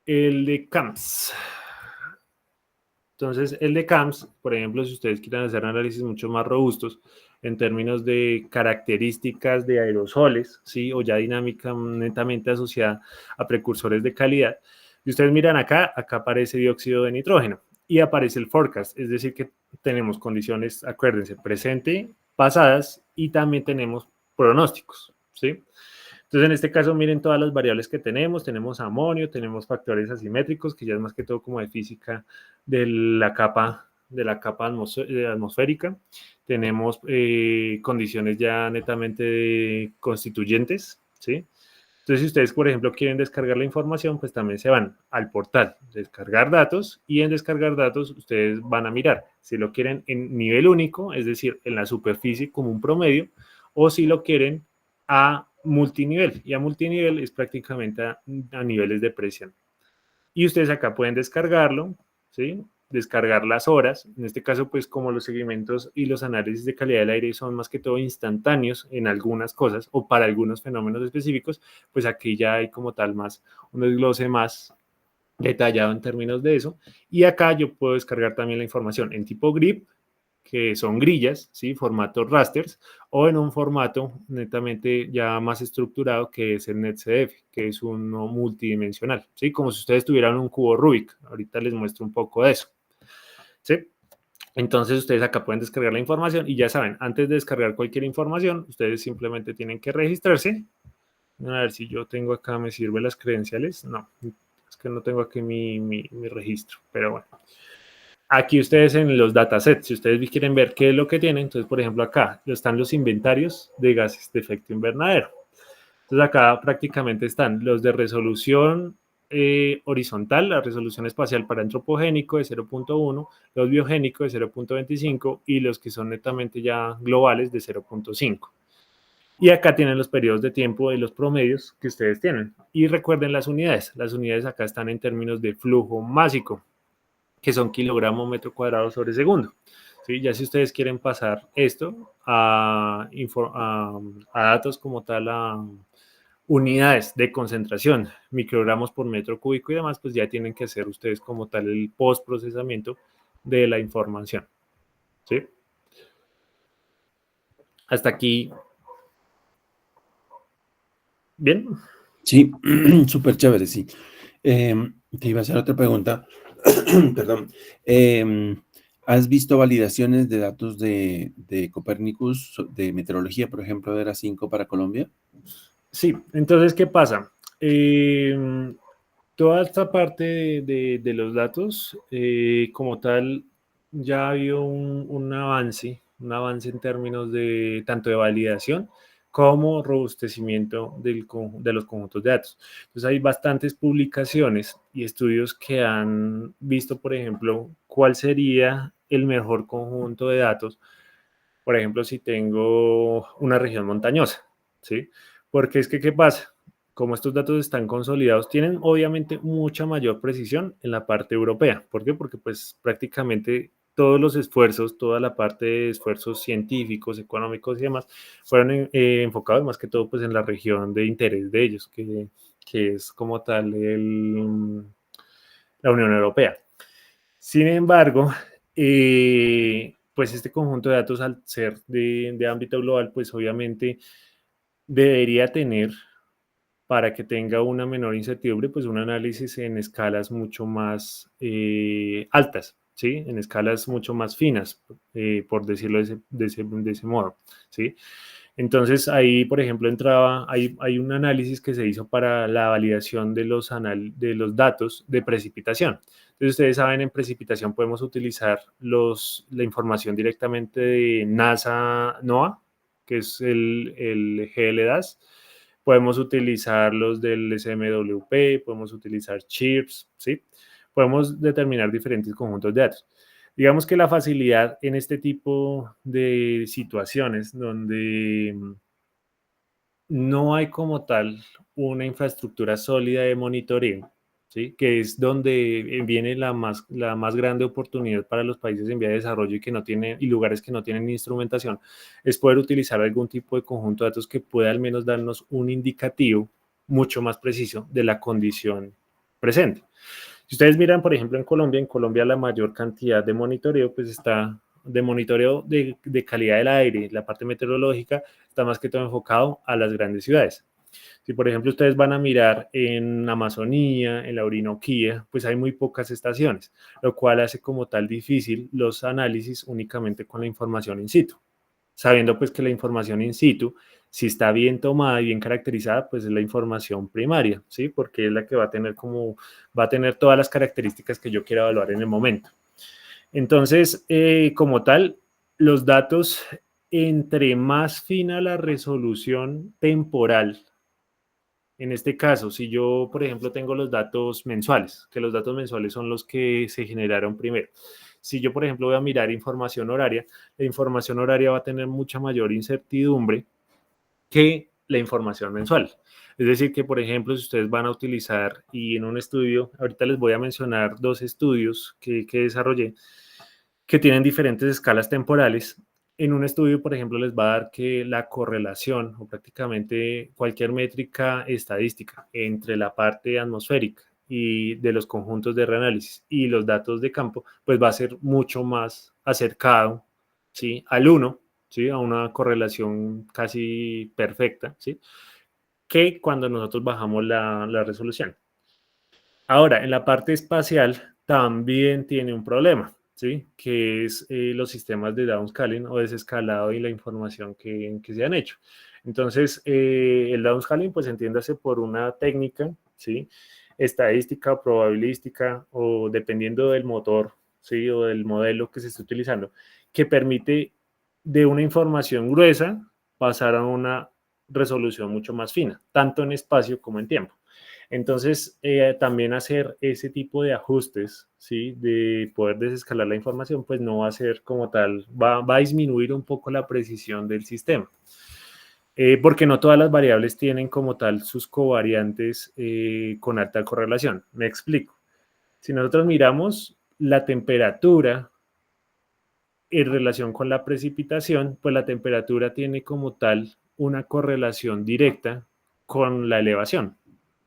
el de CAMS. Entonces, el de CAMS, por ejemplo, si ustedes quieren hacer análisis mucho más robustos en términos de características de aerosoles, ¿sí? O ya dinámica netamente asociada a precursores de calidad. Y ustedes miran acá aparece dióxido de nitrógeno y aparece el forecast, es decir, que tenemos condiciones, acuérdense, presente, pasadas y también tenemos pronósticos, ¿sí? Entonces, en este caso, miren todas las variables que tenemos amonio, tenemos factores asimétricos, que ya es más que todo como de física de la capa atmosférica, tenemos condiciones ya netamente constituyentes, ¿sí? Entonces, si ustedes, por ejemplo, quieren descargar la información, pues también se van al portal descargar datos y en descargar datos ustedes van a mirar si lo quieren en nivel único, es decir, en la superficie como un promedio, o si lo quieren a multinivel. Y a multinivel es prácticamente a niveles de presión. Y ustedes acá pueden descargarlo, ¿sí? Descargar las horas. En este caso, pues como los seguimientos y los análisis de calidad del aire son más que todo instantáneos en algunas cosas o para algunos fenómenos específicos, pues aquí ya hay como tal más un desglose más detallado en términos de eso. Y acá yo puedo descargar también la información en tipo GRIP, que son grillas, ¿sí? Formato rasters, o en un formato netamente ya más estructurado que es el NetCDF, que es uno multidimensional, ¿sí? Como si ustedes tuvieran un cubo Rubik. Ahorita les muestro un poco de eso, ¿sí? Entonces ustedes acá pueden descargar la información y ya saben, antes de descargar cualquier información, ustedes simplemente tienen que registrarse. A ver si yo tengo acá, me sirven las credenciales. No, es que no tengo aquí mi registro, pero bueno. Aquí ustedes en los datasets, si ustedes quieren ver qué es lo que tienen, entonces, por ejemplo, acá están los inventarios de gases de efecto invernadero. Entonces, acá prácticamente están los de resolución horizontal, la resolución espacial para antropogénico de 0.1, los biogénicos de 0.25 y los que son netamente ya globales de 0.5. Y acá tienen los periodos de tiempo y los promedios que ustedes tienen. Y recuerden las unidades. Las unidades acá están en términos de flujo másico, que son kilogramo metro cuadrado sobre segundo. ¿sí? Ya si ustedes quieren pasar esto a datos como tal, a unidades de concentración, microgramos por metro cúbico y demás, pues ya tienen que hacer ustedes como tal el postprocesamiento de la información, ¿sí? Hasta aquí, ¿bien? Sí, súper chévere, sí. Te iba a hacer otra pregunta. Perdón. ¿Has visto validaciones de datos de Copernicus, de meteorología, por ejemplo, de ERA 5 para Colombia? Sí, entonces, ¿qué pasa? Toda esta parte de los datos, como tal, ya ha habido un avance en términos de tanto de validación como robustecimiento de los conjuntos de datos. Entonces hay bastantes publicaciones y estudios que han visto, por ejemplo, cuál sería el mejor conjunto de datos, por ejemplo, si tengo una región montañosa, ¿sí? Porque es que, ¿qué pasa? Como estos datos están consolidados, tienen obviamente mucha mayor precisión en la parte europea. ¿Por qué? Porque pues prácticamente todos los esfuerzos, toda la parte de esfuerzos científicos, económicos y demás, fueron enfocados más que todo pues en la región de interés de ellos, que es como tal la Unión Europea. Sin embargo, pues este conjunto de datos, al ser de ámbito global, pues obviamente debería tener, para que tenga una menor incertidumbre, pues un análisis en escalas mucho más altas, ¿sí? En escalas mucho más finas, por decirlo de ese modo, ¿sí? Entonces ahí, por ejemplo, hay un análisis que se hizo para la validación de los datos de precipitación. Entonces ustedes saben, en precipitación podemos utilizar la información directamente de NASA NOAA, que es el GLDAS. Podemos utilizar los del SMWP, podemos utilizar CHIRPS, ¿sí? Podemos determinar diferentes conjuntos de datos. Digamos que la facilidad en este tipo de situaciones donde no hay como tal una infraestructura sólida de monitoreo, ¿sí? Que es donde viene la más grande oportunidad para los países en vía de desarrollo y lugares que no tienen instrumentación, es poder utilizar algún tipo de conjunto de datos que pueda al menos darnos un indicativo mucho más preciso de la condición presente. Si ustedes miran, por ejemplo, en Colombia la mayor cantidad de monitoreo, pues está de monitoreo de calidad del aire, la parte meteorológica, está más que todo enfocado a las grandes ciudades. Si, por ejemplo, ustedes van a mirar en Amazonía, en la Orinoquía, pues hay muy pocas estaciones, lo cual hace como tal difícil los análisis únicamente con la información in situ, sabiendo pues que la información in situ, si está bien tomada y bien caracterizada, pues es la información primaria, ¿sí? Porque es la que va a tener todas las características que yo quiera evaluar en el momento. Entonces, como tal, los datos, entre más fina la resolución temporal, en este caso, si yo, por ejemplo, tengo los datos mensuales, que los datos mensuales son los que se generaron primero. Si yo, por ejemplo, voy a mirar información horaria, la información horaria va a tener mucha mayor incertidumbre que la información mensual. Es decir, que, por ejemplo, si ustedes van a utilizar, y en un estudio, ahorita les voy a mencionar dos estudios que desarrollé, que tienen diferentes escalas temporales. En un estudio, por ejemplo, les va a dar que la correlación o prácticamente cualquier métrica estadística entre la parte atmosférica y de los conjuntos de reanálisis y los datos de campo, pues va a ser mucho más acercado, ¿sí? Al 1, ¿sí? A una correlación casi perfecta, ¿sí? Que cuando nosotros bajamos la resolución. Ahora, en la parte espacial también tiene un problema, ¿sí? Que es los sistemas de downscaling o desescalado y la información que se han hecho. Entonces, el downscaling, pues entiéndase por una técnica, ¿sí? Estadística o probabilística o dependiendo del motor, ¿sí? O del modelo que se esté utilizando, que permite de una información gruesa pasar a una resolución mucho más fina, tanto en espacio como en tiempo. Entonces, también hacer ese tipo de ajustes, ¿sí? De poder desescalar la información, pues no va a ser como tal, va a disminuir un poco la precisión del sistema. Porque no todas las variables tienen como tal sus covariantes con alta correlación. Me explico. Si nosotros miramos la temperatura en relación con la precipitación, pues la temperatura tiene como tal una correlación directa con la elevación.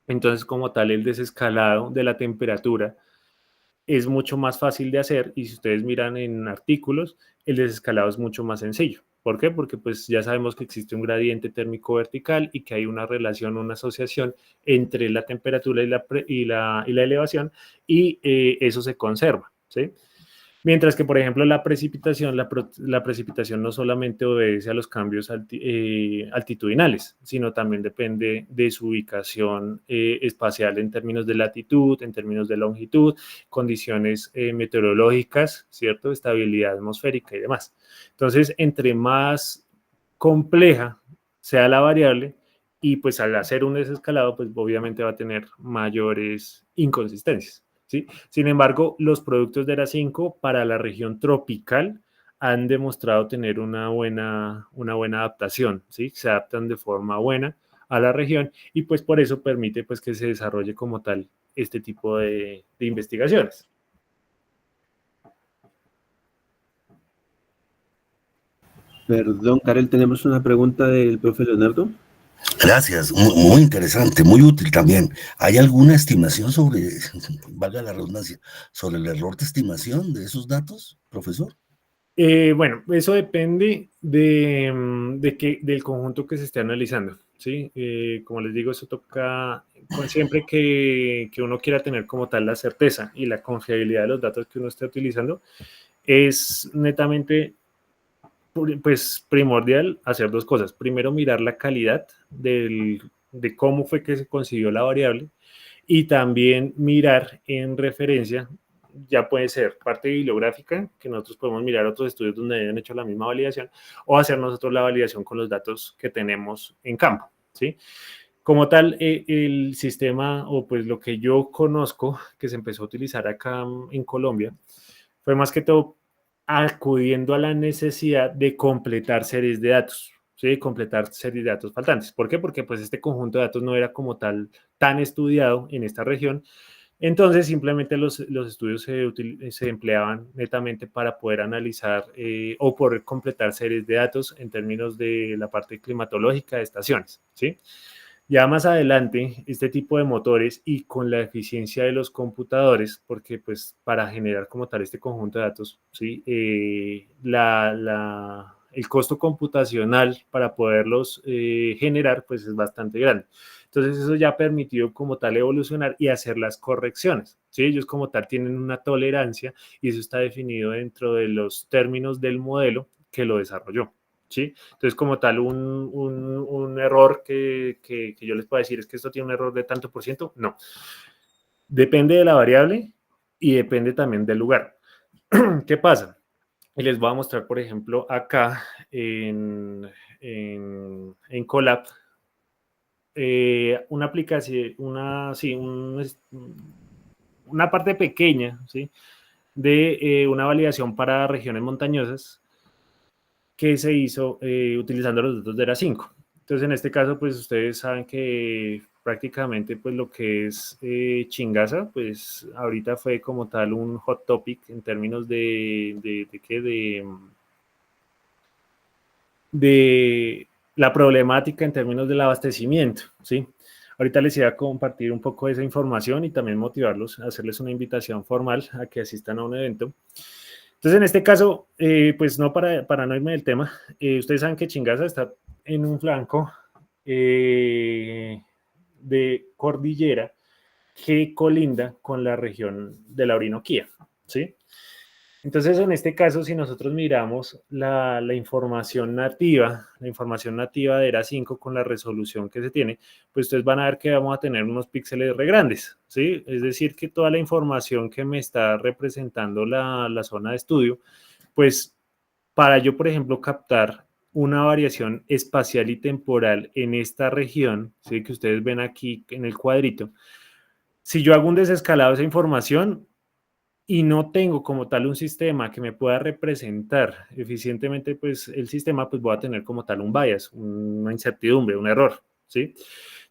Entonces, como tal, el desescalado de la temperatura es mucho más fácil de hacer y si ustedes miran en artículos, el desescalado es mucho más sencillo. ¿Por qué? Porque pues ya sabemos que existe un gradiente térmico vertical y que hay una relación, una asociación entre la temperatura y la elevación y eso se conserva, ¿sí? Mientras que, por ejemplo, la precipitación no solamente obedece a los cambios altitudinales, sino también depende de su ubicación espacial en términos de latitud, en términos de longitud, condiciones meteorológicas, ¿cierto? Estabilidad atmosférica y demás. Entonces, entre más compleja sea la variable, y pues al hacer un desescalado, pues obviamente va a tener mayores inconsistencias. ¿Sí? Sin embargo, los productos de ERA 5 para la región tropical han demostrado tener una buena adaptación, ¿sí? Se adaptan de forma buena a la región y pues por eso permite pues que se desarrolle como tal este tipo de investigaciones. Perdón, Karel, tenemos una pregunta del profe Leonardo. Gracias, muy interesante, muy útil también. ¿Hay alguna estimación sobre, valga la redundancia, sobre el error de estimación de esos datos, profesor? Bueno, eso depende del conjunto que se esté analizando, ¿sí? Como les digo, eso toca siempre que uno quiera tener como tal la certeza y la confiabilidad de los datos que uno esté utilizando, es netamente pues, primordial hacer dos cosas. Primero, mirar la calidad de cómo fue que se consiguió la variable y también mirar en referencia, ya puede ser parte bibliográfica, que nosotros podemos mirar otros estudios donde hayan hecho la misma validación, o hacer nosotros la validación con los datos que tenemos en campo, ¿sí? Como tal, el sistema, o pues lo que yo conozco, que se empezó a utilizar acá en Colombia, fue más que todo acudiendo a la necesidad de completar series de datos, ¿sí? Completar series de datos faltantes. ¿Por qué? Porque pues este conjunto de datos no era como tal tan estudiado en esta región. Entonces, simplemente los estudios se empleaban netamente para poder analizar o poder completar series de datos en términos de la parte climatológica de estaciones, ¿sí? Ya más adelante, este tipo de motores y con la eficiencia de los computadores, porque pues para generar como tal este conjunto de datos, ¿sí? El costo computacional para poderlos generar pues es bastante grande. Entonces eso ya ha permitido como tal evolucionar y hacer las correcciones, ¿sí? Ellos como tal tienen una tolerancia y eso está definido dentro de los términos del modelo que lo desarrolló. ¿Sí? Entonces, como tal, un error que yo les puedo decir es que esto tiene un error de tanto por ciento, no. Depende de la variable y depende también del lugar. ¿Qué pasa? Y les voy a mostrar, por ejemplo, acá en Colab, una aplicación, una parte pequeña, ¿sí? De una validación para regiones montañosas que se hizo utilizando los datos de ERA 5. Entonces, en este caso, pues ustedes saben que prácticamente pues lo que es Chingaza, pues ahorita fue como tal un hot topic en términos de la problemática en términos del abastecimiento, ¿sí? Ahorita les iba a compartir un poco de esa información y también motivarlos a hacerles una invitación formal a que asistan a un evento. Entonces, en este caso, pues no para no irme del tema, ustedes saben que Chingaza está en un flanco de cordillera que colinda con la región de la Orinoquía, ¿sí? Entonces, en este caso, si nosotros miramos la información nativa de ERA 5 con la resolución que se tiene, pues ustedes van a ver que vamos a tener unos píxeles re grandes, ¿sí? Es decir, que toda la información que me está representando la zona de estudio, pues para yo, por ejemplo, captar una variación espacial y temporal en esta región, ¿sí? Que ustedes ven aquí en el cuadrito, si yo hago un desescalado de esa información, y no tengo como tal un sistema que me pueda representar eficientemente, pues el sistema pues voy a tener como tal un bias, una incertidumbre, un error, ¿sí?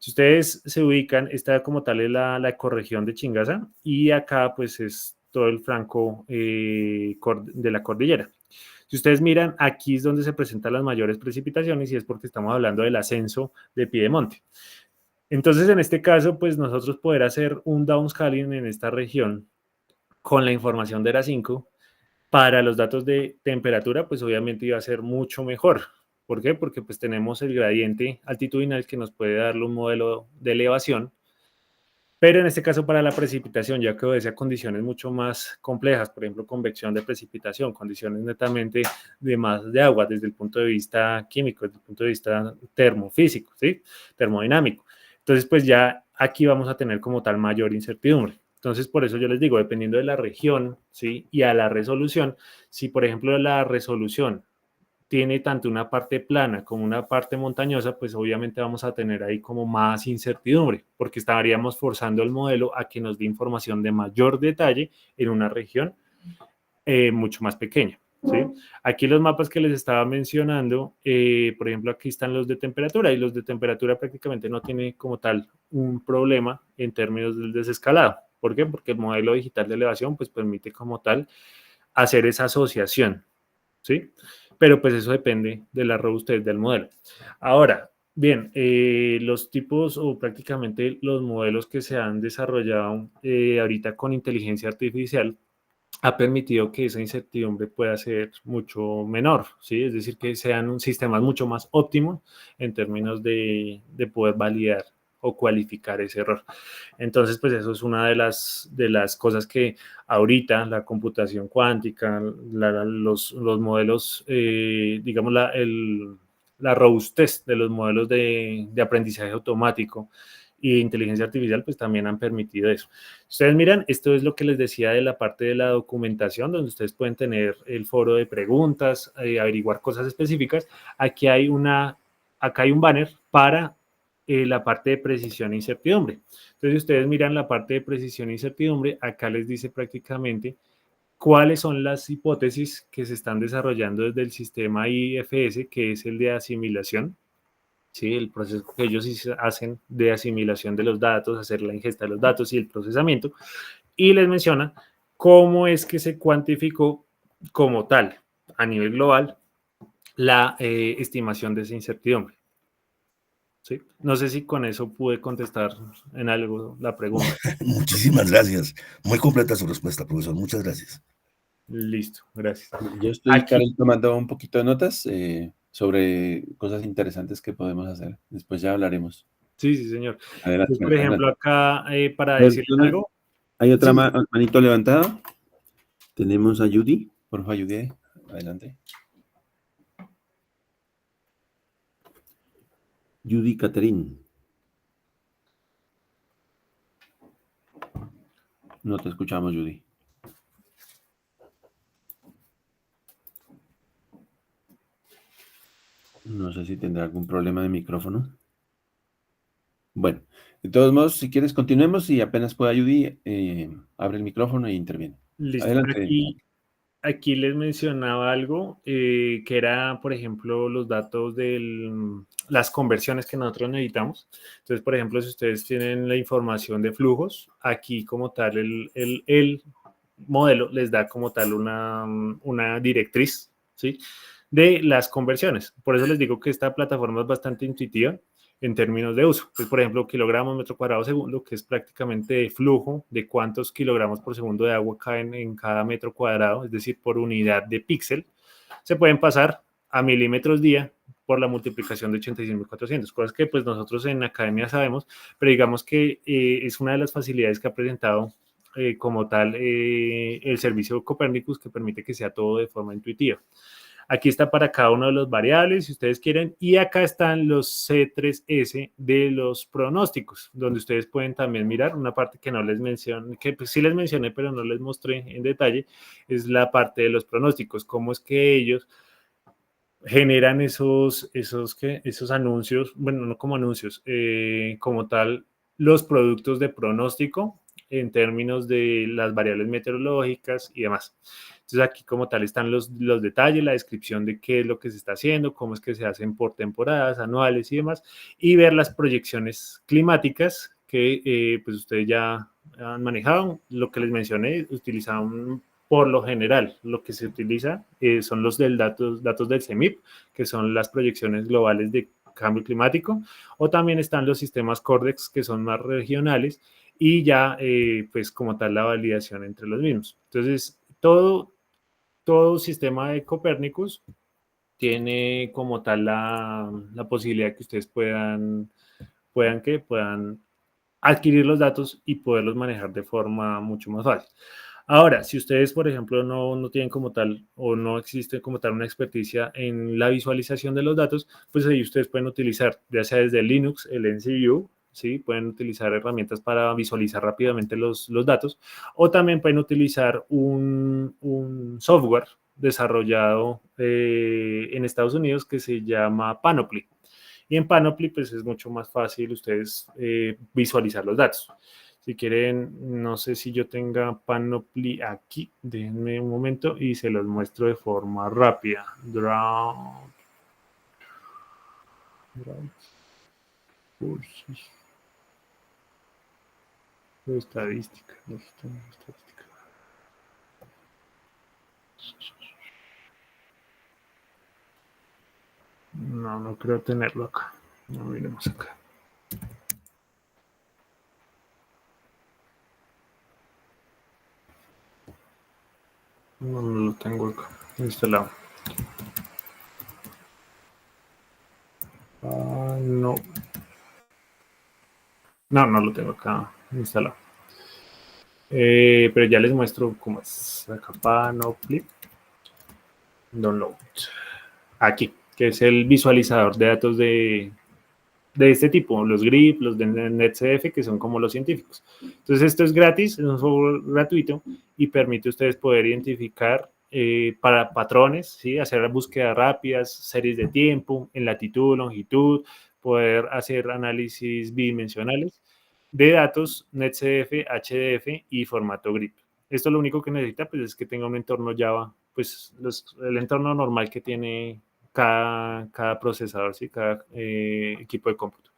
Si ustedes se ubican, esta como tal es la ecorregión de Chingaza y acá pues es todo el flanco de la cordillera. Si ustedes miran, aquí es donde se presentan las mayores precipitaciones y es porque estamos hablando del ascenso de Piedemonte. Entonces, en este caso, pues nosotros poder hacer un downscaling en esta región con la información de ERA 5 para los datos de temperatura, pues obviamente iba a ser mucho mejor. ¿Por qué? Porque pues tenemos el gradiente altitudinal que nos puede darle un modelo de elevación, pero en este caso para la precipitación, ya que obedece a condiciones mucho más complejas, por ejemplo, convección de precipitación, condiciones netamente de masas de agua desde el punto de vista químico, desde el punto de vista termofísico, ¿sí? Termodinámico. Entonces, pues ya aquí vamos a tener como tal mayor incertidumbre. Entonces, por eso yo les digo, dependiendo de la región, ¿sí? Y a la resolución, si por ejemplo la resolución tiene tanto una parte plana como una parte montañosa, pues obviamente vamos a tener ahí como más incertidumbre, porque estaríamos forzando el modelo a que nos dé información de mayor detalle en una región mucho más pequeña. ¿Sí? Aquí los mapas que les estaba mencionando, por ejemplo, aquí están los de temperatura y los de temperatura prácticamente no tiene como tal un problema en términos del desescalado. ¿Por qué? Porque el modelo digital de elevación pues permite como tal hacer esa asociación, ¿sí? Pero pues eso depende de la robustez del modelo. Ahora, bien, los tipos o prácticamente los modelos que se han desarrollado ahorita con inteligencia artificial ha permitido que esa incertidumbre pueda ser mucho menor, ¿sí? Es decir, que sean un sistemas mucho más óptimos en términos de poder validar o cualificar ese error. Entonces, pues eso es una de las cosas que ahorita la computación cuántica, los modelos, digamos, la robustez de los modelos de aprendizaje automático y inteligencia artificial, pues también han permitido eso. Ustedes miran, esto es lo que les decía de la parte de la documentación, donde ustedes pueden tener el foro de preguntas, averiguar cosas específicas. Aquí hay acá hay un banner para la parte de precisión e incertidumbre. Entonces, si ustedes miran la parte de precisión e incertidumbre, acá les dice prácticamente cuáles son las hipótesis que se están desarrollando desde el sistema IFS, que es el de asimilación, ¿sí? El proceso que ellos hacen de asimilación de los datos, hacer la ingesta de los datos y el procesamiento, y les menciona cómo es que se cuantificó como tal, a nivel global, la estimación de esa incertidumbre. ¿Sí? No sé si con eso pude contestar en algo la pregunta. Muchísimas gracias. Muy completa su respuesta, profesor. Muchas gracias. Listo, gracias. Yo estoy, Karel, tomando un poquito de notas sobre cosas interesantes que podemos hacer. Después ya hablaremos. Sí, sí, señor. Adelante. Entonces, por ejemplo, acá para Perdona, decir algo. hay otra Sí. manito levantada. Tenemos a Judy. Por favor, Judy. Adelante. Judy Catherine. No te escuchamos, Judy. No sé si tendrá algún problema de micrófono. Bueno, de todos modos, si quieres, continuemos y apenas pueda Judy, abre el micrófono e interviene. Listo. Adelante. Aquí les mencionaba algo que era, por ejemplo, los datos de las conversiones que nosotros necesitamos. Entonces, por ejemplo, si ustedes tienen la información de flujos, aquí como tal el modelo les da como tal una directriz, ¿sí? De las conversiones. Por eso les digo que esta plataforma es bastante intuitiva en términos de uso. Entonces, por ejemplo, kilogramos metro cuadrado segundo, que es prácticamente el flujo de cuántos kilogramos por segundo de agua caen en cada metro cuadrado, es decir, por unidad de píxel, se pueden pasar a milímetros día por la multiplicación de 86.400, cosas que pues nosotros en academia sabemos, pero digamos que es una de las facilidades que ha presentado como tal el servicio Copernicus, que permite que sea todo de forma intuitiva. Aquí está para cada uno de los variables, si ustedes quieren, y acá están los C3S de los pronósticos, donde ustedes pueden también mirar una parte que no les mencioné, que pues sí les mencioné, pero no les mostré en detalle, es la parte de los pronósticos, cómo es que ellos generan esos anuncios, bueno, no como anuncios, como tal, los productos de pronóstico en términos de las variables meteorológicas y demás. Entonces aquí como tal están los detalles, la descripción de qué es lo que se está haciendo, cómo es que se hacen por temporadas, anuales y demás, y ver las proyecciones climáticas que pues ustedes ya han manejado. Lo que les mencioné, utilizaban por lo general, lo que se utiliza son los datos del CEMIP, que son las proyecciones globales de cambio climático, o también están los sistemas CORDEX, que son más regionales, y ya, pues como tal, la validación entre los mismos. Entonces, todo sistema de Copernicus tiene como tal la posibilidad que ustedes puedan adquirir los datos y poderlos manejar de forma mucho más fácil. Ahora, si ustedes, por ejemplo, no tienen como tal o no existe como tal una experticia en la visualización de los datos, pues ahí ustedes pueden utilizar, ya sea desde Linux, el NCU, ¿sí? Pueden utilizar herramientas para visualizar rápidamente los datos, o también pueden utilizar un software desarrollado en Estados Unidos que se llama Panoply. Y en Panoply, pues es mucho más fácil ustedes visualizar los datos. Si quieren, no sé si yo tenga Panoply aquí, déjenme un momento y se los muestro de forma rápida. Draw. Estadística. No creo tenerlo acá. No, miremos acá. No lo tengo acá instalado. No. No lo tengo acá instalado. Pero ya les muestro cómo es acá. Panoply. Download. Aquí, que es el visualizador de datos de este tipo, los GRIP, los de NetCF, que son como los científicos. Entonces, esto es gratis, es un software gratuito y permite a ustedes poder identificar para patrones, ¿sí? Hacer búsquedas rápidas, series de tiempo, en latitud, longitud, poder hacer análisis bidimensionales de datos NetCF, HDF y formato GRIP. Esto lo único que necesita pues, es que tenga un entorno Java, pues el entorno normal que tiene cada procesador, ¿sí? Cada equipo de cómputo.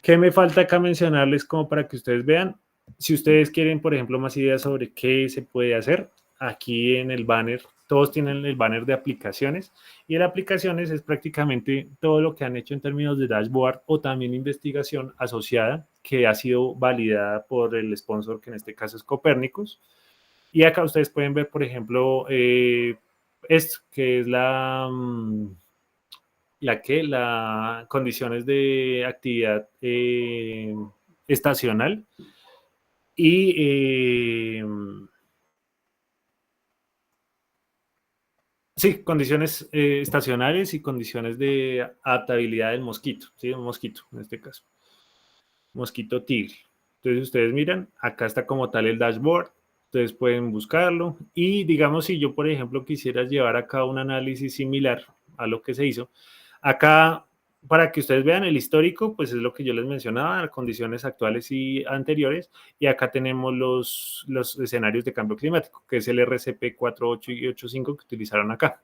¿Qué me falta acá mencionarles como para que ustedes vean? Si ustedes quieren, por ejemplo, más ideas sobre qué se puede hacer, aquí en el banner, todos tienen el banner de aplicaciones y el aplicaciones es prácticamente todo lo que han hecho en términos de dashboard o también investigación asociada que ha sido validada por el sponsor, que en este caso es Copernicus. Y acá ustedes pueden ver, por ejemplo, esto que es la condiciones de actividad estacional y sí, condiciones estacionales y condiciones de adaptabilidad del mosquito, ¿sí? Un mosquito en este caso, mosquito tigre. Entonces ustedes miran, acá está como tal el dashboard, ustedes pueden buscarlo y digamos si yo por ejemplo quisiera llevar a cabo un análisis similar a lo que se hizo, acá para que ustedes vean el histórico, pues es lo que yo les mencionaba, las condiciones actuales y anteriores, y acá tenemos los escenarios de cambio climático, que es el RCP 48 y 85 que utilizaron acá.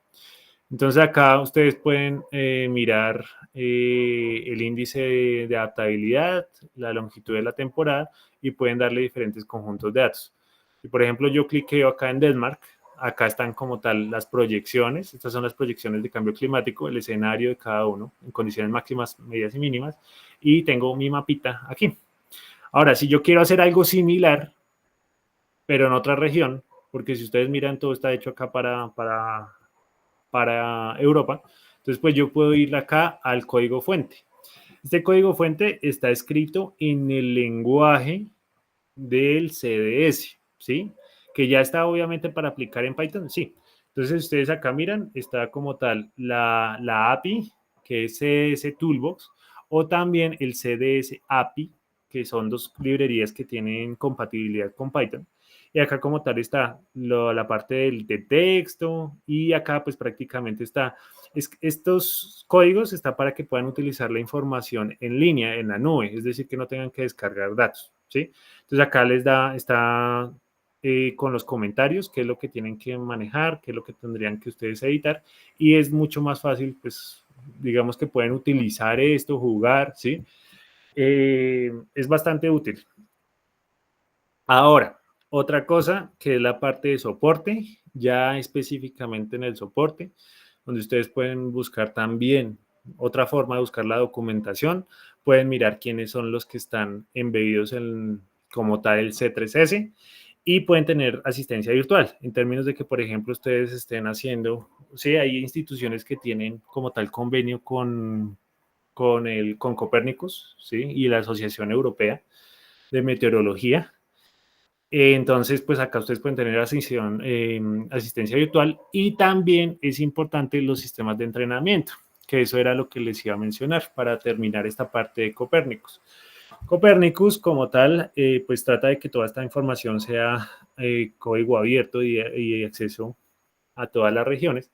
Entonces acá ustedes pueden mirar el índice de adaptabilidad, la longitud de la temporada y pueden darle diferentes conjuntos de datos. Y por ejemplo, yo cliqueo acá en Denmark, acá están como tal las proyecciones, estas son las proyecciones de cambio climático, el escenario de cada uno en condiciones máximas, medias y mínimas, y tengo mi mapita aquí. Ahora, si yo quiero hacer algo similar, pero en otra región, porque si ustedes miran, todo está hecho acá para Europa. Entonces, pues yo puedo ir acá al código fuente. Este código fuente está escrito en el lenguaje del CDS, ¿sí? Que ya está obviamente para aplicar en Python, sí. Entonces, ustedes acá miran, está como tal la API, que es CDS Toolbox, o también el CDS API, que son dos librerías que tienen compatibilidad con Python. Y acá como tal está la parte de texto y acá pues prácticamente está, estos códigos está para que puedan utilizar la información en línea, en la nube, es decir, que no tengan que descargar datos, ¿sí? Entonces acá está con los comentarios, qué es lo que tienen que manejar, qué es lo que tendrían que ustedes editar y es mucho más fácil, pues digamos que pueden utilizar esto, jugar, ¿sí? Es bastante útil. Ahora, otra cosa que es la parte de soporte, ya específicamente en el soporte, donde ustedes pueden buscar también otra forma de buscar la documentación, pueden mirar quiénes son los que están embebidos en como tal el C3S y pueden tener asistencia virtual, en términos de que, por ejemplo, ustedes estén haciendo, sí, hay instituciones que tienen como tal convenio con Copérnicus, ¿sí? Y la Asociación Europea de Meteorología. Entonces, pues acá ustedes pueden tener asistencia virtual y también es importante los sistemas de entrenamiento, que eso era lo que les iba a mencionar para terminar esta parte de Copérnicus. Copérnicus como tal, pues trata de que toda esta información sea código abierto y acceso a todas las regiones.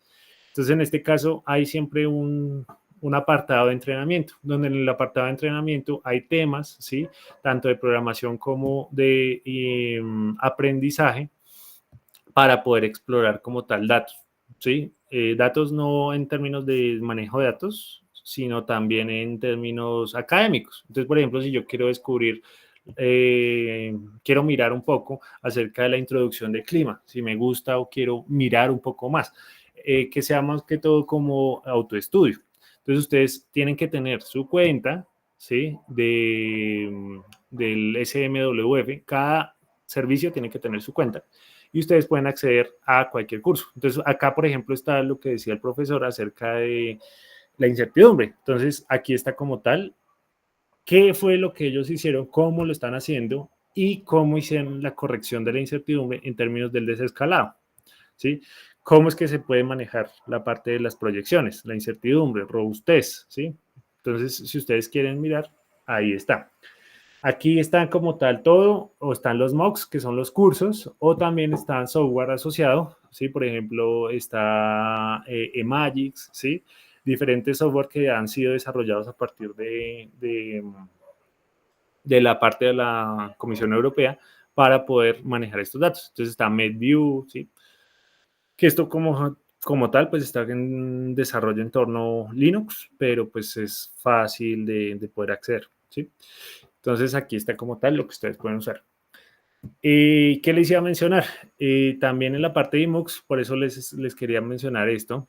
Entonces, en este caso, hay siempre un apartado de entrenamiento, donde en el apartado de entrenamiento hay temas, ¿sí? Tanto de programación como de aprendizaje para poder explorar como tal datos, ¿sí? Datos no en términos de manejo de datos, sino también en términos académicos. Entonces, por ejemplo, si yo quiero descubrir, quiero mirar un poco acerca de la introducción del clima, si me gusta o quiero mirar un poco más, que sea más que todo como autoestudio. Entonces, ustedes tienen que tener su cuenta, ¿sí? Del SMWF. Cada servicio tiene que tener su cuenta y ustedes pueden acceder a cualquier curso. Entonces, acá, por ejemplo, está lo que decía el profesor acerca de la incertidumbre. Entonces, aquí está como tal, qué fue lo que ellos hicieron, cómo lo están haciendo y cómo hicieron la corrección de la incertidumbre en términos del desescalado, ¿sí? Cómo es que se puede manejar la parte de las proyecciones, la incertidumbre, robustez, ¿sí? Entonces, si ustedes quieren mirar, ahí está. Aquí están como tal todo, o están los MOOCs, que son los cursos, o también está software asociado, ¿sí? Por ejemplo, está Emagix, ¿sí? Diferentes software que han sido desarrollados a partir de la parte de la Comisión Europea para poder manejar estos datos. Entonces está MedView, ¿sí? Que esto como tal, pues está en desarrollo en torno Linux, pero pues es fácil de poder acceder, ¿sí? Entonces aquí está como tal lo que ustedes pueden usar. ¿Qué les iba a mencionar? También en la parte de Imox, por eso les quería mencionar esto.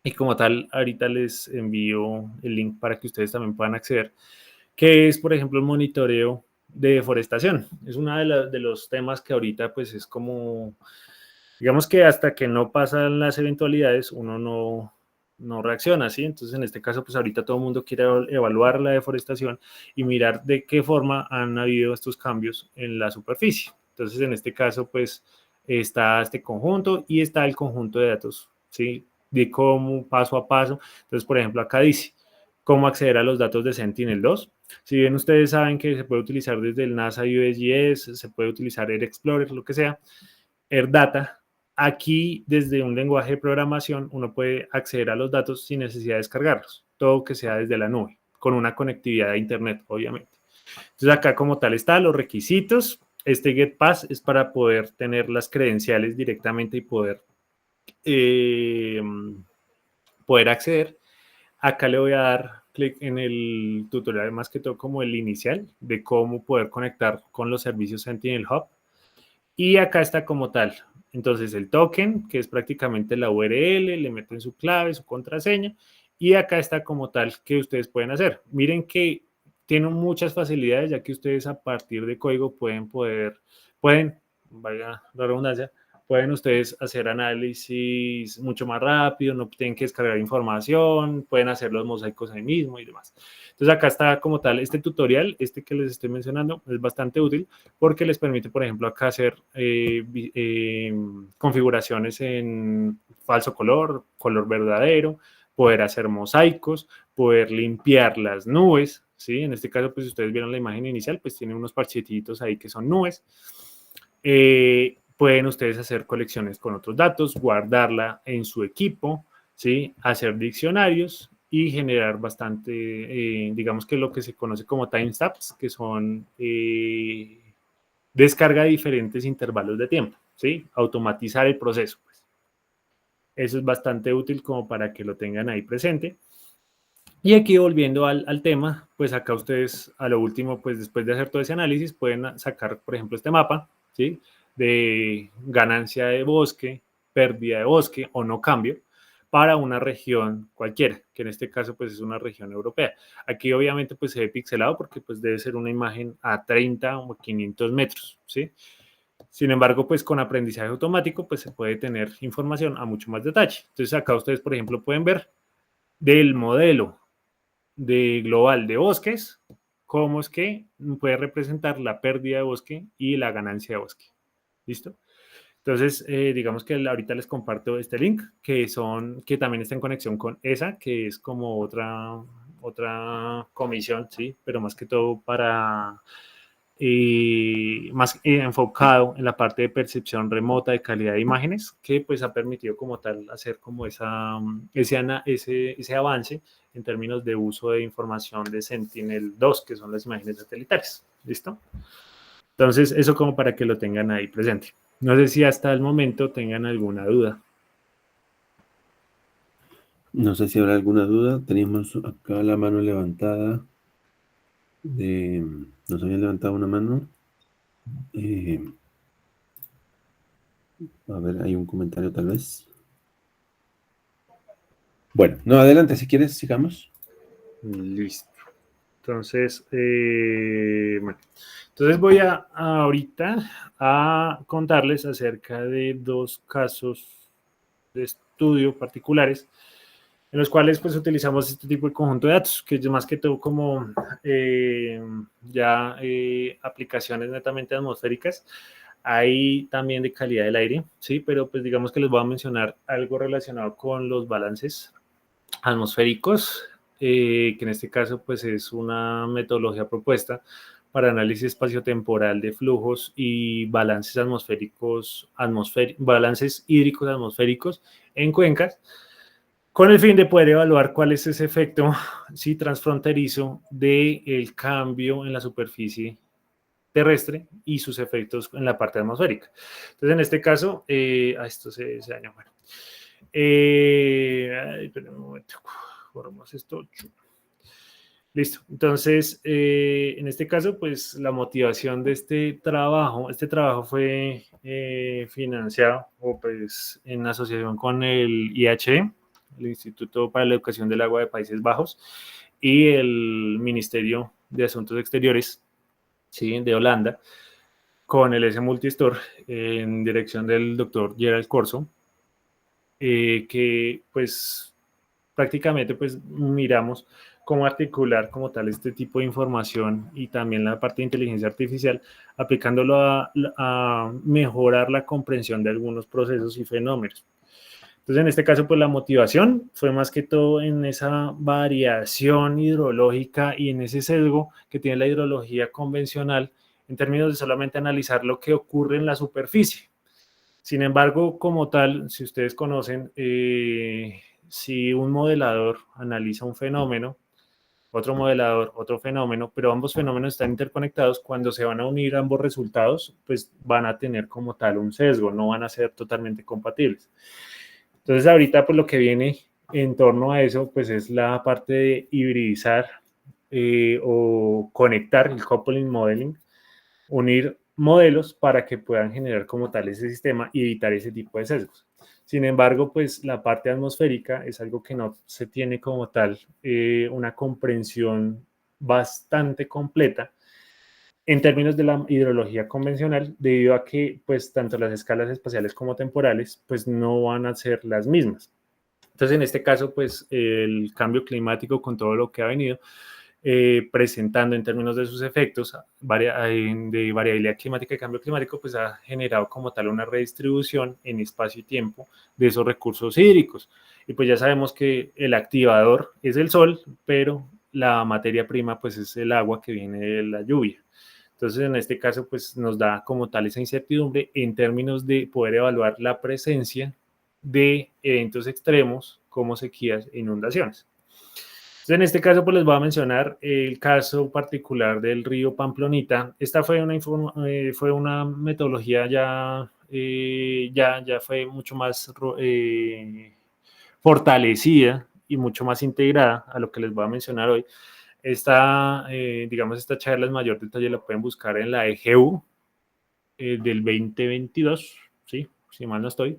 Y como tal, ahorita les envío el link para que ustedes también puedan acceder, que es, por ejemplo, el monitoreo de deforestación. Es uno de los temas que ahorita pues es como, digamos que hasta que no pasan las eventualidades, uno no reacciona, ¿sí? Entonces, en este caso, pues ahorita todo el mundo quiere evaluar la deforestación y mirar de qué forma han habido estos cambios en la superficie. Entonces, en este caso, pues está este conjunto y está el conjunto de datos, ¿sí? De cómo, paso a paso. Entonces, por ejemplo, acá dice cómo acceder a los datos de Sentinel-2. Si bien ustedes saben que se puede utilizar desde el NASA USGS, se puede utilizar Air Explorer, lo que sea, AirData. Aquí, desde un lenguaje de programación, uno puede acceder a los datos sin necesidad de descargarlos, todo que sea desde la nube, con una conectividad a Internet, obviamente. Entonces, acá como tal están los requisitos. Este GetPass es para poder tener las credenciales directamente y eh, poder acceder. Acá le voy a dar clic en el tutorial, más que todo como el inicial, de cómo poder conectar con los servicios Sentinel Hub. Y acá está como tal. Entonces el token, que es prácticamente la URL, le meten su clave, su contraseña, y acá está como tal que ustedes pueden hacer. Miren que tienen muchas facilidades, ya que ustedes a partir de código pueden, vaya la redundancia, pueden ustedes hacer análisis mucho más rápido, no tienen que descargar información, pueden hacer los mosaicos ahí mismo y demás. Entonces acá está como tal este tutorial, este que les estoy mencionando, es bastante útil porque les permite, por ejemplo, acá hacer configuraciones en falso color, color verdadero, poder hacer mosaicos, poder limpiar las nubes, ¿sí? En este caso, pues si ustedes vieron la imagen inicial, pues tiene unos parchetitos ahí que son nubes. Pueden ustedes hacer colecciones con otros datos, guardarla en su equipo, ¿sí? Hacer diccionarios y generar bastante, digamos que lo que se conoce como timestamps, que son descarga de diferentes intervalos de tiempo, ¿sí? Automatizar el proceso. Pues. Eso es bastante útil como para que lo tengan ahí presente. Y aquí volviendo al tema, pues acá ustedes a lo último, pues después de hacer todo ese análisis, pueden sacar, por ejemplo, este mapa, ¿sí? de ganancia de bosque, pérdida de bosque o no cambio para una región cualquiera, que en este caso pues es una región europea. Aquí obviamente pues se ve pixelado porque pues debe ser una imagen a 30 o 500 metros, ¿sí? Sin embargo, pues con aprendizaje automático pues se puede tener información a mucho más detalle. Entonces acá ustedes, por ejemplo, pueden ver del modelo de global de bosques, cómo es que puede representar la pérdida de bosque y la ganancia de bosque. ¿Listo? Entonces, digamos que ahorita les comparto este link que también está en conexión con ESA, que es como otra comisión, sí, pero más que todo para más enfocado en la parte de percepción remota de calidad de imágenes, que pues ha permitido como tal hacer como ese avance en términos de uso de información de Sentinel-2, que son las imágenes satelitales. ¿Listo? Entonces, eso como para que lo tengan ahí presente. No sé si hasta el momento tengan alguna duda. No sé si habrá alguna duda. Teníamos acá la mano levantada. Nos habían levantado una mano. A ver, hay un comentario tal vez. Bueno, no, adelante, si quieres, sigamos. Listo. Entonces, bueno. Entonces voy ahorita a contarles acerca de 2 casos de estudio particulares en los cuales pues utilizamos este tipo de conjunto de datos, que es más que todo como aplicaciones netamente atmosféricas. Hay también de calidad del aire, sí, pero pues digamos que les voy a mencionar algo relacionado con los balances atmosféricos, que en este caso pues es una metodología propuesta para análisis espaciotemporal de flujos y balances balances hídricos atmosféricos en cuencas, con el fin de poder evaluar cuál es ese efecto sí, transfronterizo del cambio en la superficie terrestre y sus efectos en la parte atmosférica. Entonces, en este caso, esto se dañó. Bueno. Espera un momento, borramos esto. Listo. Entonces, en este caso, pues la motivación de este trabajo fue financiado o pues en asociación con el IHE, el Instituto para la Educación del Agua de Países Bajos, y el Ministerio de Asuntos Exteriores, ¿sí? De Holanda, con el S Multistore en dirección del doctor Gerald Corso, que pues prácticamente pues miramos cómo articular como tal este tipo de información y también la parte de inteligencia artificial, aplicándolo a mejorar la comprensión de algunos procesos y fenómenos. Entonces, en este caso, pues la motivación fue más que todo en esa variación hidrológica y en ese sesgo que tiene la hidrología convencional en términos de solamente analizar lo que ocurre en la superficie. Sin embargo, como tal, si ustedes conocen, si un modelador analiza un fenómeno, otro modelador, otro fenómeno, pero ambos fenómenos están interconectados, cuando se van a unir ambos resultados, pues van a tener como tal un sesgo, no van a ser totalmente compatibles. Entonces, ahorita pues lo que viene en torno a eso, pues es la parte de hibridizar o conectar el coupling modeling, unir modelos para que puedan generar como tal ese sistema y evitar ese tipo de sesgos. Sin embargo, pues la parte atmosférica es algo que no se tiene como tal una comprensión bastante completa en términos de la hidrología convencional, debido a que pues tanto las escalas espaciales como temporales pues no van a ser las mismas. Entonces, en este caso, pues el cambio climático con todo lo que ha venido presentando en términos de sus efectos de variabilidad climática y cambio climático, pues ha generado como tal una redistribución en espacio y tiempo de esos recursos hídricos. Y pues ya sabemos que el activador es el sol, pero la materia prima pues es el agua que viene de la lluvia. Entonces, en este caso, pues nos da como tal esa incertidumbre en términos de poder evaluar la presencia de eventos extremos como sequías e inundaciones. Entonces, en este caso, pues les voy a mencionar el caso particular del río Pamplonita. Esta fue una metodología ya fue mucho más fortalecida y mucho más integrada a lo que les voy a mencionar hoy. Esta charla en mayor detalle la pueden buscar en la EGU, del 2022, ¿sí? Si mal no estoy.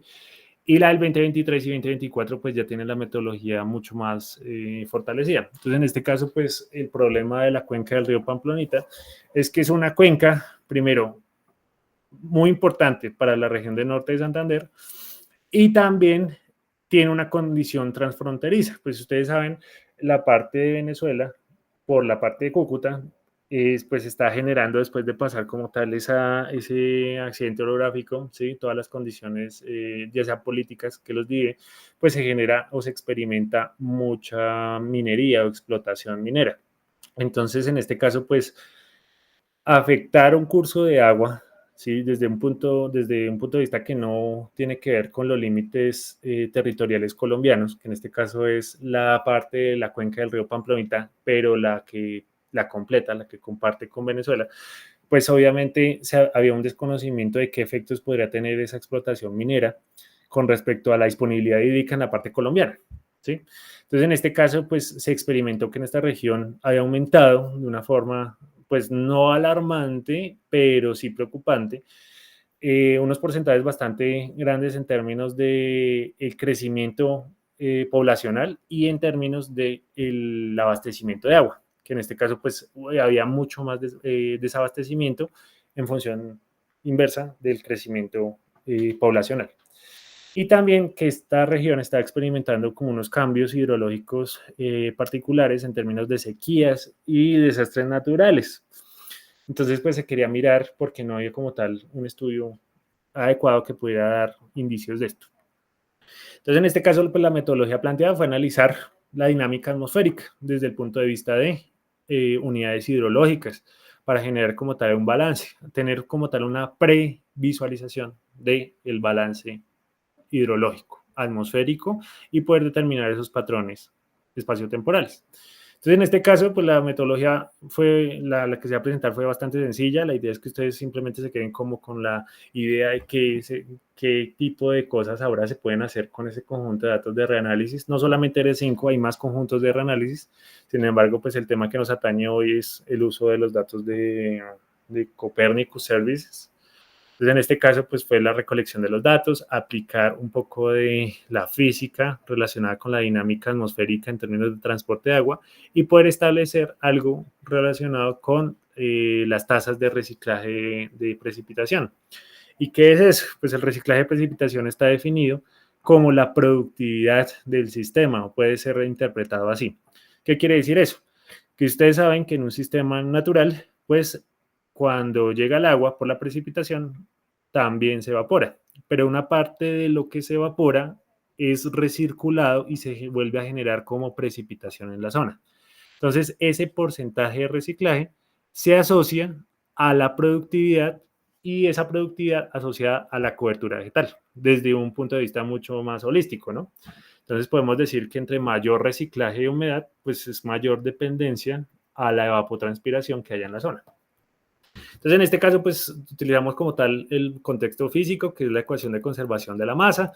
Y la del 2023 y 2024 pues ya tiene la metodología mucho más fortalecida. Entonces en este caso pues el problema de la cuenca del río Pamplonita es que es una cuenca, primero, muy importante para la región del norte de Santander y también tiene una condición transfronteriza. Pues ustedes saben, la parte de Venezuela, por la parte de Cúcuta, pues está generando después de pasar como tal ese accidente orográfico, ¿sí? Todas las condiciones, ya sea políticas que los vive, pues se genera o se experimenta mucha minería o explotación minera. Entonces, en este caso, pues afectar un curso de agua, ¿sí? Desde un punto de vista que no tiene que ver con los límites territoriales colombianos, que en este caso es la parte de la cuenca del río Pamplonita, pero la completa, la que comparte con Venezuela, pues obviamente había un desconocimiento de qué efectos podría tener esa explotación minera con respecto a la disponibilidad hídrica en la parte colombiana, ¿sí? Entonces, en este caso, pues se experimentó que en esta región había aumentado de una forma, pues no alarmante, pero sí preocupante, unos porcentajes bastante grandes en términos de el crecimiento poblacional y en términos del abastecimiento de agua, que en este caso pues había mucho más desabastecimiento en función inversa del crecimiento poblacional. Y también que esta región está experimentando como unos cambios hidrológicos particulares en términos de sequías y desastres naturales. Entonces, pues se quería mirar porque no había como tal un estudio adecuado que pudiera dar indicios de esto. Entonces, en este caso, pues la metodología planteada fue analizar la dinámica atmosférica desde el punto de vista de unidades hidrológicas para generar como tal un balance, tener como tal una previsualización del balance hidrológico, atmosférico y poder determinar esos patrones espaciotemporales. Entonces, en este caso, pues la metodología fue la que se va a presentar fue bastante sencilla. La idea es que ustedes simplemente se queden como con la idea de qué tipo de cosas ahora se pueden hacer con ese conjunto de datos de reanálisis. No solamente R5, hay más conjuntos de reanálisis. Sin embargo, pues el tema que nos atañe hoy es el uso de los datos de Copernicus Services. Entonces, en este caso, pues fue la recolección de los datos, aplicar un poco de la física relacionada con la dinámica atmosférica en términos de transporte de agua y poder establecer algo relacionado con las tasas de reciclaje de precipitación. ¿Y qué es eso? Pues el reciclaje de precipitación está definido como la productividad del sistema, o puede ser reinterpretado así. ¿Qué quiere decir eso? Que ustedes saben que en un sistema natural, pues cuando llega el agua por la precipitación, también se evapora, pero una parte de lo que se evapora es recirculado y se vuelve a generar como precipitación en la zona. Entonces, ese porcentaje de reciclaje se asocia a la productividad y esa productividad asociada a la cobertura vegetal, desde un punto de vista mucho más holístico, ¿no? Entonces, podemos decir que entre mayor reciclaje de humedad, pues es mayor dependencia a la evapotranspiración que haya en la zona. Entonces, en este caso, pues utilizamos como tal el contexto físico, que es la ecuación de conservación de la masa,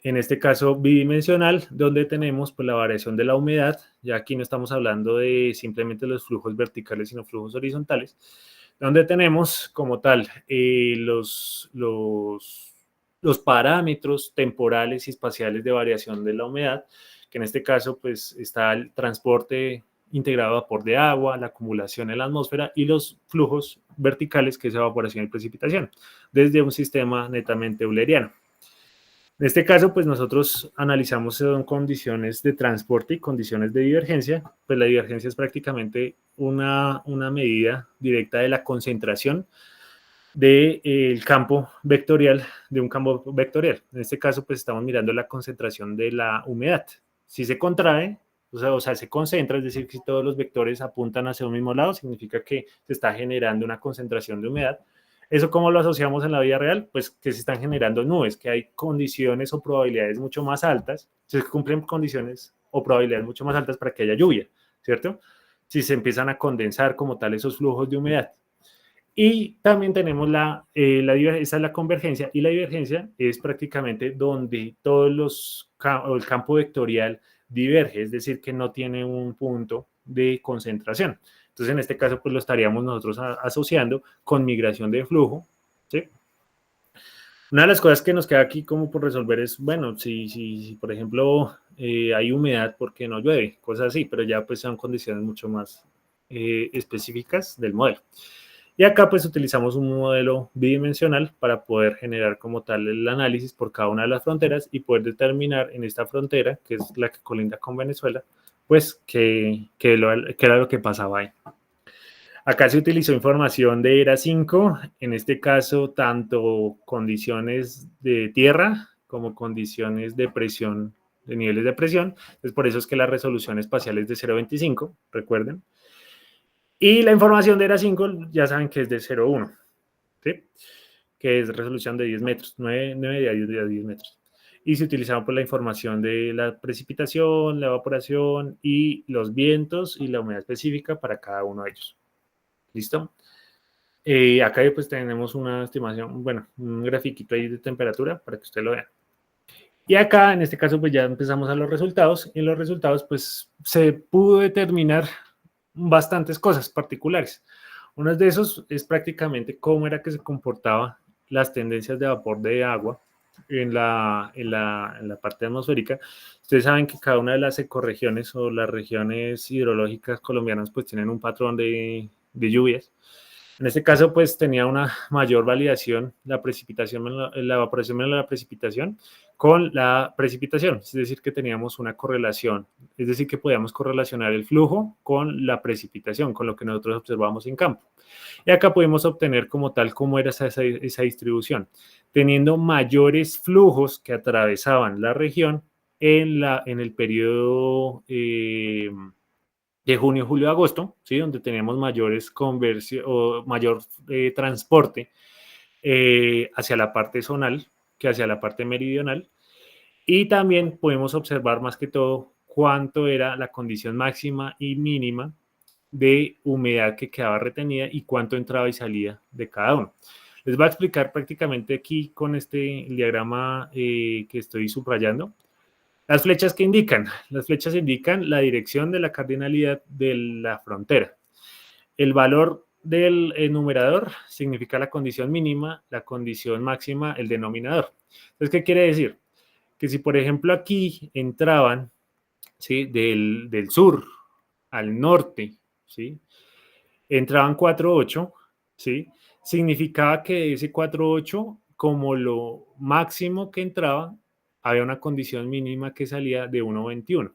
en este caso bidimensional, donde tenemos pues, la variación de la humedad. Ya aquí no estamos hablando de simplemente los flujos verticales, sino flujos horizontales, donde tenemos como tal los parámetros temporales y espaciales de variación de la humedad, que en este caso pues está el transporte integrado a vapor de agua, la acumulación en la atmósfera y los flujos verticales, que es evaporación y precipitación, desde un sistema netamente euleriano. En este caso, pues nosotros analizamos condiciones de transporte y condiciones de divergencia. Pues la divergencia es prácticamente una medida directa de la concentración del campo vectorial, de un campo vectorial. En este caso, pues estamos mirando la concentración de la humedad. Si se contrae, o sea, se concentra, es decir, que si todos los vectores apuntan hacia un mismo lado, significa que se está generando una concentración de humedad. ¿Eso cómo lo asociamos en la vida real? Pues que se están generando nubes, que hay condiciones o probabilidades mucho más altas, se cumplen condiciones o probabilidades mucho más altas para que haya lluvia, ¿cierto? Si se empiezan a condensar como tal esos flujos de humedad. Y también tenemos esa es la convergencia, y la divergencia es prácticamente donde el campo vectorial diverge, es decir, que no tiene un punto de concentración. Entonces, en este caso, pues lo estaríamos nosotros asociando con migración de flujo, ¿sí? Una de las cosas que nos queda aquí como por resolver es, bueno, si por ejemplo, hay humedad porque no llueve, cosas así, pero ya pues son condiciones mucho más específicas del modelo. Y acá pues utilizamos un modelo bidimensional para poder generar como tal el análisis por cada una de las fronteras y poder determinar en esta frontera, que es la que colinda con Venezuela, pues qué era lo que pasaba ahí. Acá se utilizó información de ERA 5, en este caso tanto condiciones de tierra como condiciones de presión, de niveles de presión. Entonces, por eso es que la resolución espacial es de 0.25, recuerden. Y la información de ERA 5 ya saben que es de 0.1, ¿sí? Que es resolución de 10 metros, 9 de 10 metros. Y se utilizaban por la información de la precipitación, la evaporación y los vientos y la humedad específica para cada uno de ellos. ¿Listo? Acá pues tenemos una estimación, bueno, un grafiquito ahí de temperatura para que usted lo vea. Y acá, en este caso, pues ya empezamos a los resultados. Y en los resultados, pues se pudo determinar bastantes cosas particulares. Uno de esos es prácticamente cómo era que se comportaban las tendencias de vapor de agua en la parte atmosférica. Ustedes saben que cada una de las ecorregiones o las regiones hidrológicas colombianas pues tienen un patrón de lluvias. En este caso, pues tenía una mayor validación la precipitación, la evaporación menos la precipitación con la precipitación, es decir, que teníamos una correlación, es decir, que podíamos correlacionar el flujo con la precipitación, con lo que nosotros observamos en campo. Y acá pudimos obtener como tal cómo era esa distribución, teniendo mayores flujos que atravesaban la región en el periodo de junio, julio, agosto, ¿sí? Donde teníamos mayores o mayor transporte hacia la parte zonal que hacia la parte meridional. Y también podemos observar más que todo cuánto era la condición máxima y mínima de humedad que quedaba retenida y cuánto entraba y salía de cada uno. Les voy a explicar prácticamente aquí con este diagrama que estoy subrayando. Las flechas que indican, las flechas indican la dirección de la cardinalidad de la frontera. El valor del enumerador significa la condición mínima, la condición máxima, el denominador. Entonces, ¿qué quiere decir? Que si, por ejemplo, aquí entraban, ¿sí? del sur al norte, ¿sí? Entraban 4.8, ¿sí? Significaba que ese 4.8, como lo máximo que entraba, había una condición mínima que salía de 1.21.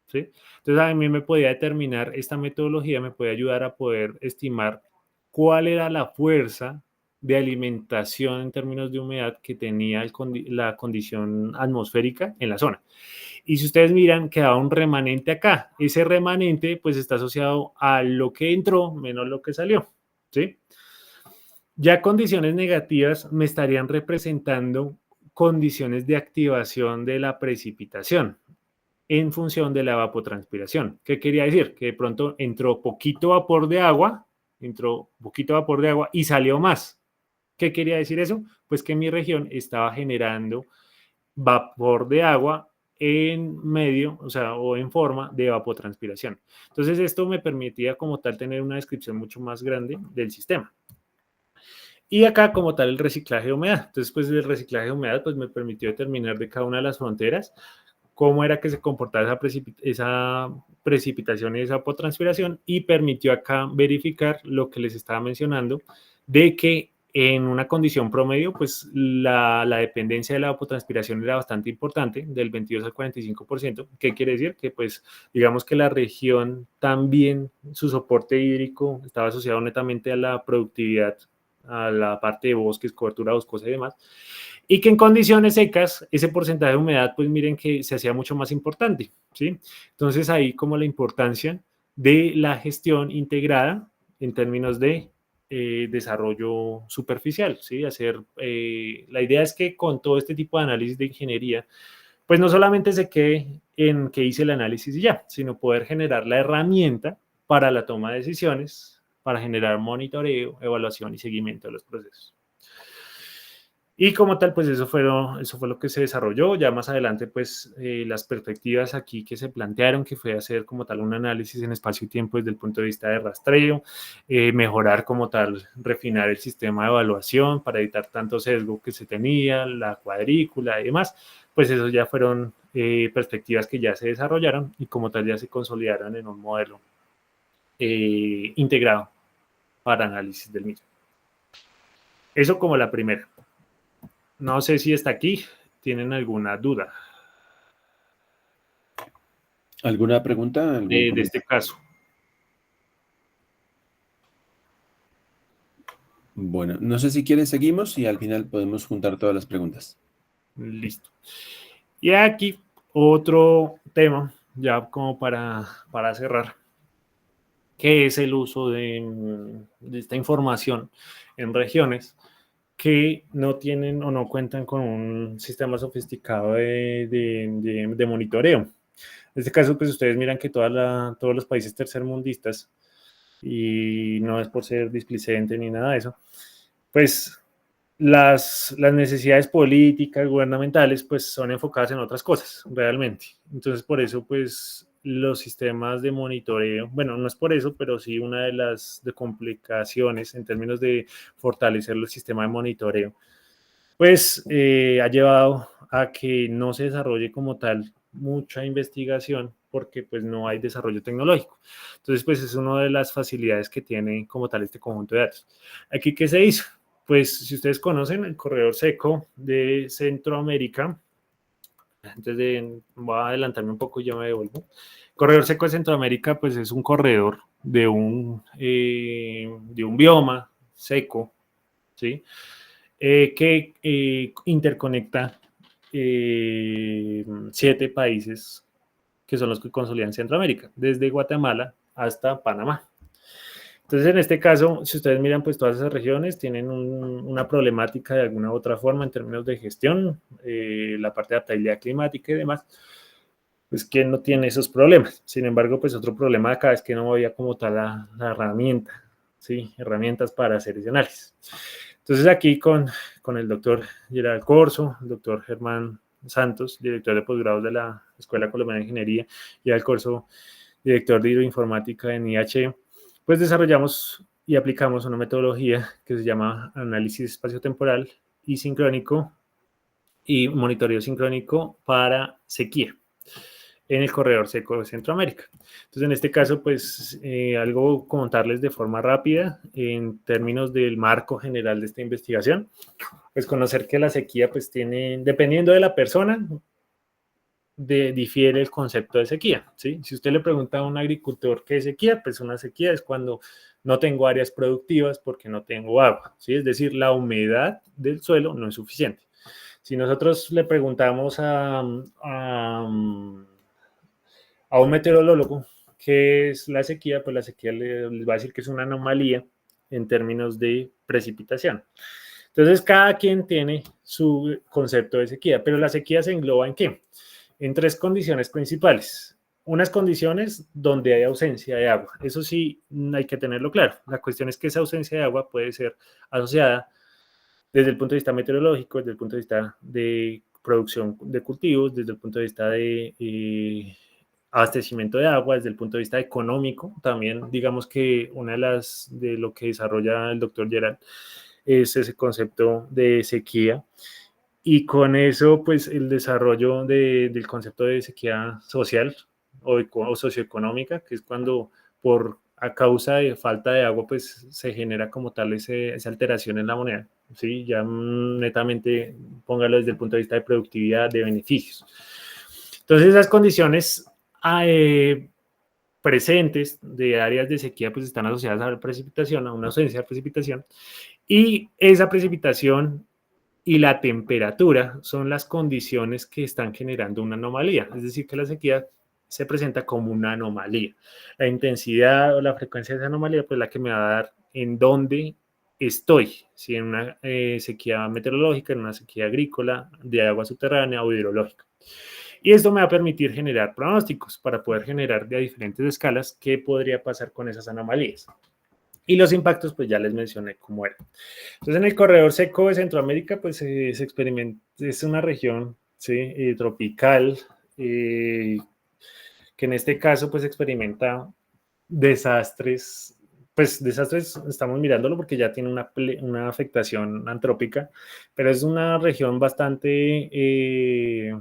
¿Sí? Entonces a mí me podía determinar, esta metodología me puede ayudar a poder estimar cuál era la fuerza de alimentación en términos de humedad que tenía la condición atmosférica en la zona. Y si ustedes miran, quedaba un remanente acá. Ese remanente pues está asociado a lo que entró menos lo que salió. ¿Sí? Ya condiciones negativas me estarían representando condiciones de activación de la precipitación en función de la evapotranspiración. ¿Qué quería decir? Que de pronto entró poquito vapor de agua y salió más. ¿Qué quería decir eso? Pues que mi región estaba generando vapor de agua en medio, o sea, o en forma de evapotranspiración. Entonces, esto me permitía como tal tener una descripción mucho más grande del sistema. Y acá como tal el reciclaje de humedad. Entonces, pues el reciclaje de humedad pues me permitió determinar de cada una de las fronteras cómo era que se comportaba esa precipitación y esa evapotranspiración y permitió acá verificar lo que les estaba mencionando de que en una condición promedio, pues la dependencia de la evapotranspiración era bastante importante, del 22 al 45%. ¿Qué quiere decir? Que pues digamos que la región también, su soporte hídrico estaba asociado netamente a la productividad, a la parte de bosques, cobertura boscosa y demás. Y que en condiciones secas, ese porcentaje de humedad, pues miren que se hacía mucho más importante, ¿sí? Entonces ahí como la importancia de la gestión integrada en términos de desarrollo superficial, ¿sí? La idea es que con todo este tipo de análisis de ingeniería, pues no solamente se quede en que hice el análisis y ya, sino poder generar la herramienta para la toma de decisiones, para generar monitoreo, evaluación y seguimiento de los procesos. Y como tal, pues eso fue lo que se desarrolló. Ya más adelante, pues las perspectivas aquí que se plantearon, que fue hacer como tal un análisis en espacio y tiempo desde el punto de vista de rastreo, mejorar como tal, refinar el sistema de evaluación para evitar tanto sesgo que se tenía, la cuadrícula y demás, pues eso ya fueron perspectivas que ya se desarrollaron y como tal ya se consolidaron en un modelo integrado para análisis del mismo. Eso como la primera. No sé si hasta aquí tienen alguna duda ¿Alguna pregunta? de este caso. Bueno, no sé si quieres seguimos y al final podemos juntar todas las preguntas. Listo. Y aquí otro tema, ya como para cerrar, que es el uso de esta información en regiones que no tienen o no cuentan con un sistema sofisticado de monitoreo. En este caso, pues ustedes miran que todos los países tercermundistas, y no es por ser displicente ni nada de eso, pues las necesidades políticas, gubernamentales, pues son enfocadas en otras cosas, realmente. Entonces, por eso, pues los sistemas de monitoreo, bueno, no es por eso, pero sí una de las complicaciones en términos de fortalecer el sistema de monitoreo, pues ha llevado a que no se desarrolle como tal mucha investigación porque pues no hay desarrollo tecnológico. Entonces, pues es una de las facilidades que tiene como tal este conjunto de datos. Aquí, ¿qué se hizo? Pues si ustedes conocen el corredor seco de Centroamérica, voy a adelantarme un poco y ya me devuelvo. El corredor seco de Centroamérica, pues es un corredor de un bioma seco, ¿sí? Que interconecta 7 países que son los que consolidan Centroamérica, desde Guatemala hasta Panamá. Entonces, en este caso, si ustedes miran, pues todas esas regiones tienen una problemática de alguna u otra forma en términos de gestión, la parte de adaptabilidad climática y demás, pues que no tiene esos problemas. Sin embargo, pues otro problema de acá es que no había como tal la herramienta, ¿sí? Herramientas para hacer ese análisis. Entonces, aquí con el doctor Gerald Corso, el doctor Germán Santos, director de posgrados de la Escuela Colombiana de Ingeniería, y al Corso, director de hidroinformática en IH, pues desarrollamos y aplicamos una metodología que se llama análisis espaciotemporal y sincrónico y monitoreo sincrónico para sequía en el corredor seco de Centroamérica. Entonces, en este caso, pues algo contarles de forma rápida en términos del marco general de esta investigación, pues conocer que la sequía pues tiene, dependiendo de la persona, difiere el concepto de sequía, ¿sí? Si usted le pregunta a un agricultor qué es sequía, pues una sequía es cuando no tengo áreas productivas porque no tengo agua, ¿sí? Es decir, la humedad del suelo no es suficiente. Si nosotros le preguntamos a un meteorólogo qué es la sequía, pues la sequía les va a decir que es una anomalía en términos de precipitación. Entonces, cada quien tiene su concepto de sequía, pero la sequía se engloba ¿en qué? En 3 condiciones principales. Unas condiciones donde hay ausencia de agua. Eso sí, hay que tenerlo claro. La cuestión es que esa ausencia de agua puede ser asociada desde el punto de vista meteorológico, desde el punto de vista de producción de cultivos, desde el punto de vista de abastecimiento de agua, desde el punto de vista económico. También digamos que una de lo que desarrolla el doctor Gerald es ese concepto de sequía. Y con eso, pues el desarrollo del concepto de sequía social o socioeconómica, que es cuando a causa de falta de agua, pues se genera como tal esa alteración en la moneda, ¿sí? Ya netamente, póngalo desde el punto de vista de productividad, de beneficios. Entonces, esas condiciones presentes de áreas de sequía, pues están asociadas a la precipitación, a una ausencia de precipitación, y esa precipitación y la temperatura son las condiciones que están generando una anomalía. Es decir, que la sequía se presenta como una anomalía. La intensidad o la frecuencia de esa anomalía, pues la que me va a dar en dónde estoy, si en una sequía meteorológica, en una sequía agrícola, de agua subterránea o hidrológica. Y esto me va a permitir generar pronósticos para poder generar de diferentes escalas qué podría pasar con esas anomalías. Y los impactos, pues ya les mencioné cómo eran. Entonces, en el corredor seco de Centroamérica, pues se experimenta, es una región, ¿sí? Tropical, que en este caso, pues experimenta desastres, pues desastres estamos mirándolo porque ya tiene una afectación antrópica, pero es una región bastante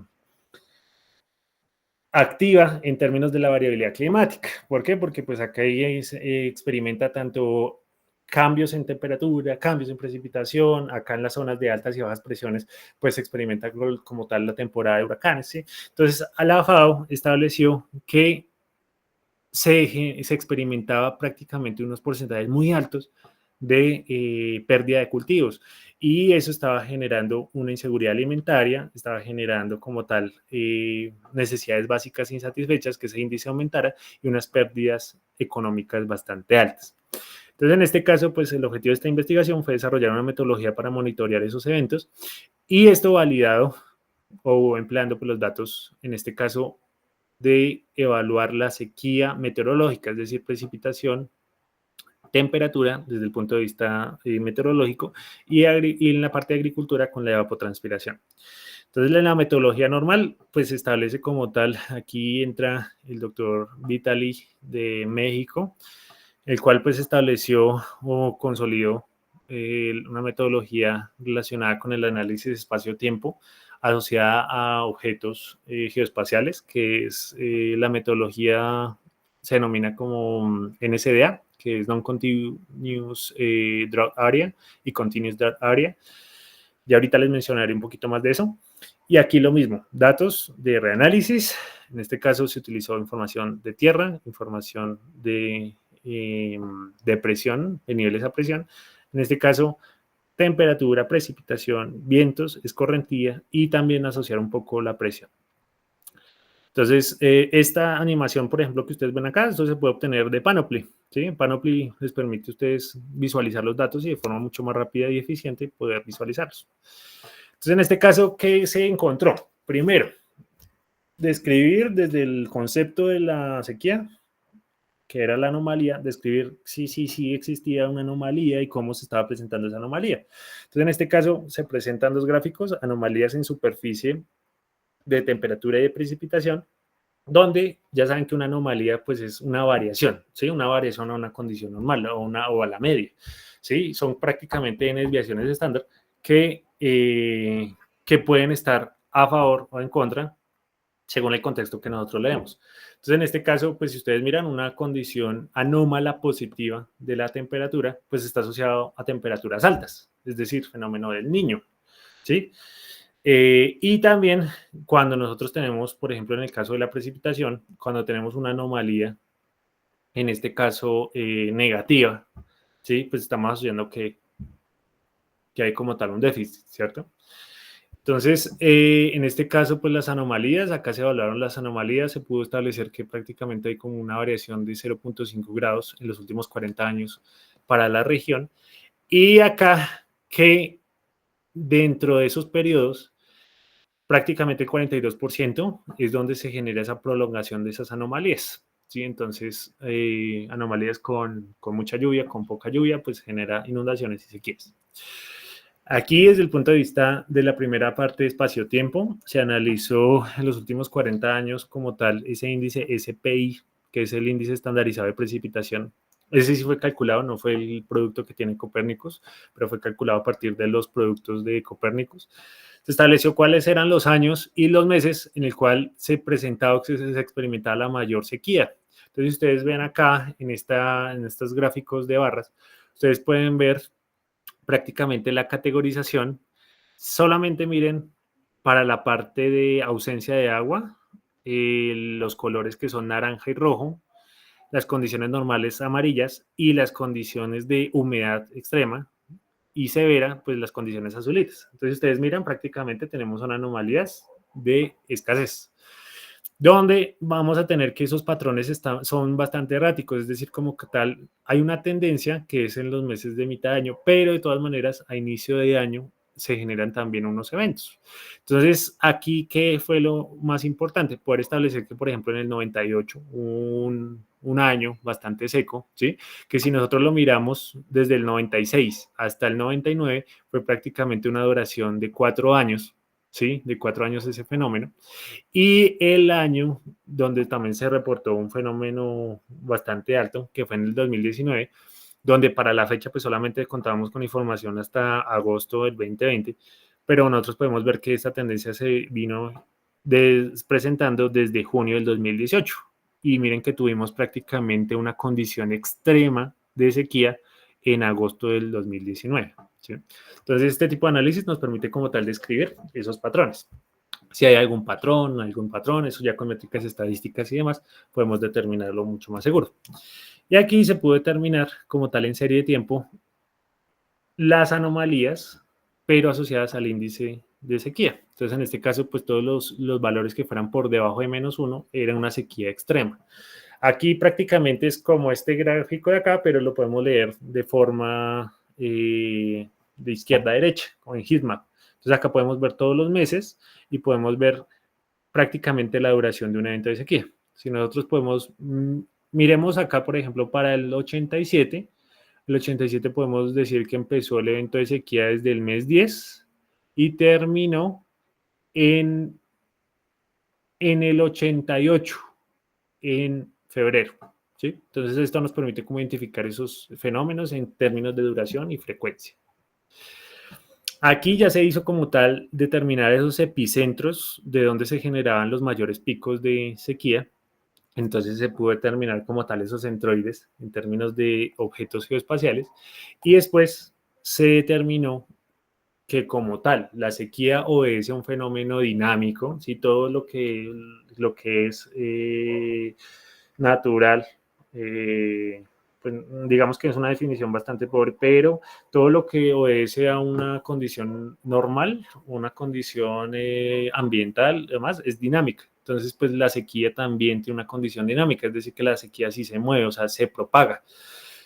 activa en términos de la variabilidad climática. ¿Por qué? Porque pues acá experimenta tanto cambios en temperatura, cambios en precipitación, acá en las zonas de altas y bajas presiones, pues se experimenta como tal la temporada de huracanes, ¿sí? Entonces, la FAO estableció que se experimentaba prácticamente unos porcentajes muy altos de pérdida de cultivos y eso estaba generando una inseguridad alimentaria, estaba generando como tal necesidades básicas insatisfechas, que ese índice aumentara y unas pérdidas económicas bastante altas. Entonces, en este caso, pues el objetivo de esta investigación fue desarrollar una metodología para monitorear esos eventos y esto validado o empleando pues, los datos, en este caso, de evaluar la sequía meteorológica, es decir, precipitación, temperatura desde el punto de vista meteorológico y en la parte de agricultura con la evapotranspiración. Entonces, en la metodología normal, pues se establece como tal, aquí entra el doctor Vitali de México, el cual pues estableció o consolidó una metodología relacionada con el análisis espacio-tiempo asociada a objetos geoespaciales, que es la metodología, se denomina como NSDA, que es Non-Continuous Drought Area y Continuous Drought Area. Ya ahorita les mencionaré un poquito más de eso. Y aquí lo mismo, datos de reanálisis. En este caso se utilizó información de tierra, información de presión, de niveles a presión. En este caso, temperatura, precipitación, vientos, escorrentía y también asociar un poco la presión. Entonces, esta animación, por ejemplo, que ustedes ven acá, esto se puede obtener de Panoply. ¿Sí? Panoply les permite a ustedes visualizar los datos y de forma mucho más rápida y eficiente poder visualizarlos. Entonces, en este caso, ¿qué se encontró? Primero, describir desde el concepto de la sequía, que era la anomalía, describir si existía una anomalía y cómo se estaba presentando esa anomalía. Entonces, en este caso, se presentan dos gráficos, anomalías en superficie de temperatura y de precipitación, donde ya saben que una anomalía pues es una variación, ¿sí? Una variación a una condición normal o a la media, ¿sí? Son prácticamente en desviaciones estándar que pueden estar a favor o en contra según el contexto que nosotros leemos. Entonces, en este caso, pues si ustedes miran una condición anómala positiva de la temperatura, pues está asociado a temperaturas altas, es decir, fenómeno del Niño, ¿sí? Y también cuando nosotros tenemos, por ejemplo, en el caso de la precipitación, cuando tenemos una anomalía, en este caso negativa, ¿sí? Pues estamos asociando que hay como tal un déficit, ¿cierto? Entonces, en este caso, pues las anomalías, acá se evaluaron las anomalías, se pudo establecer que prácticamente hay como una variación de 0.5 grados en los últimos 40 años para la región. Y acá que dentro de esos periodos, prácticamente el 42% es donde se genera esa prolongación de esas anomalías. ¿Sí? Entonces, anomalías con mucha lluvia, con poca lluvia, pues genera inundaciones y sequías. Aquí, desde el punto de vista de la primera parte de espacio-tiempo, se analizó en los últimos 40 años como tal ese índice SPI, que es el índice estandarizado de precipitación. Ese sí fue calculado, no fue el producto que tiene Copérnicus, pero fue calculado a partir de los productos de Copérnicus. Se estableció cuáles eran los años y los meses en el cual se presentaba o se experimentaba la mayor sequía. Entonces, ustedes ven acá en estos gráficos de barras, ustedes pueden ver prácticamente la categorización. Solamente miren para la parte de ausencia de agua, los colores que son naranja y rojo, las condiciones normales amarillas y las condiciones de humedad extrema y severa, pues las condiciones azulitas. Entonces ustedes miran, prácticamente tenemos una anomalías de escasez, donde vamos a tener que esos patrones son bastante erráticos, es decir, como que tal, hay una tendencia que es en los meses de mitad de año, pero de todas maneras a inicio de año se generan también unos eventos. Entonces, aquí, ¿qué fue lo más importante? Poder establecer que, por ejemplo, en el 98, un año bastante seco, ¿sí? Que si nosotros lo miramos desde el 96 hasta el 99, fue prácticamente una duración de 4 años, ¿sí? De 4 años ese fenómeno. Y el año donde también se reportó un fenómeno bastante alto, que fue en el 2019, donde para la fecha pues solamente contábamos con información hasta agosto del 2020, pero nosotros podemos ver que esta tendencia se vino presentando desde junio del 2018. Y miren que tuvimos prácticamente una condición extrema de sequía en agosto del 2019. ¿Sí? Entonces, este tipo de análisis nos permite como tal describir esos patrones. Si hay algún patrón, eso ya con métricas estadísticas y demás, podemos determinarlo mucho más seguro. Y aquí se pudo determinar como tal en serie de tiempo las anomalías, pero asociadas al índice de sequía. Entonces, en este caso, pues todos los valores que fueran por debajo de -1 eran una sequía extrema. Aquí prácticamente es como este gráfico de acá, pero lo podemos leer de forma de izquierda a derecha, o en heatmap. Entonces, acá podemos ver todos los meses y podemos ver prácticamente la duración de un evento de sequía. Si nosotros podemos, miremos acá, por ejemplo, para el 87, el 87 podemos decir que empezó el evento de sequía desde el mes 10 y terminó en el 88, en febrero. ¿Sí? Entonces, esto nos permite como identificar esos fenómenos en términos de duración y frecuencia. Aquí ya se hizo como tal determinar esos epicentros de donde se generaban los mayores picos de sequía. Entonces se pudo determinar como tal esos centroides en términos de objetos geoespaciales. Y después se determinó que como tal la sequía obedece a un fenómeno dinámico, ¿sí? Todo lo que es natural, pues digamos que es una definición bastante pobre, pero todo lo que obedece a una condición normal, una condición ambiental, además, es dinámica. Entonces, pues la sequía también tiene una condición dinámica, es decir, que la sequía sí se mueve, o sea, se propaga.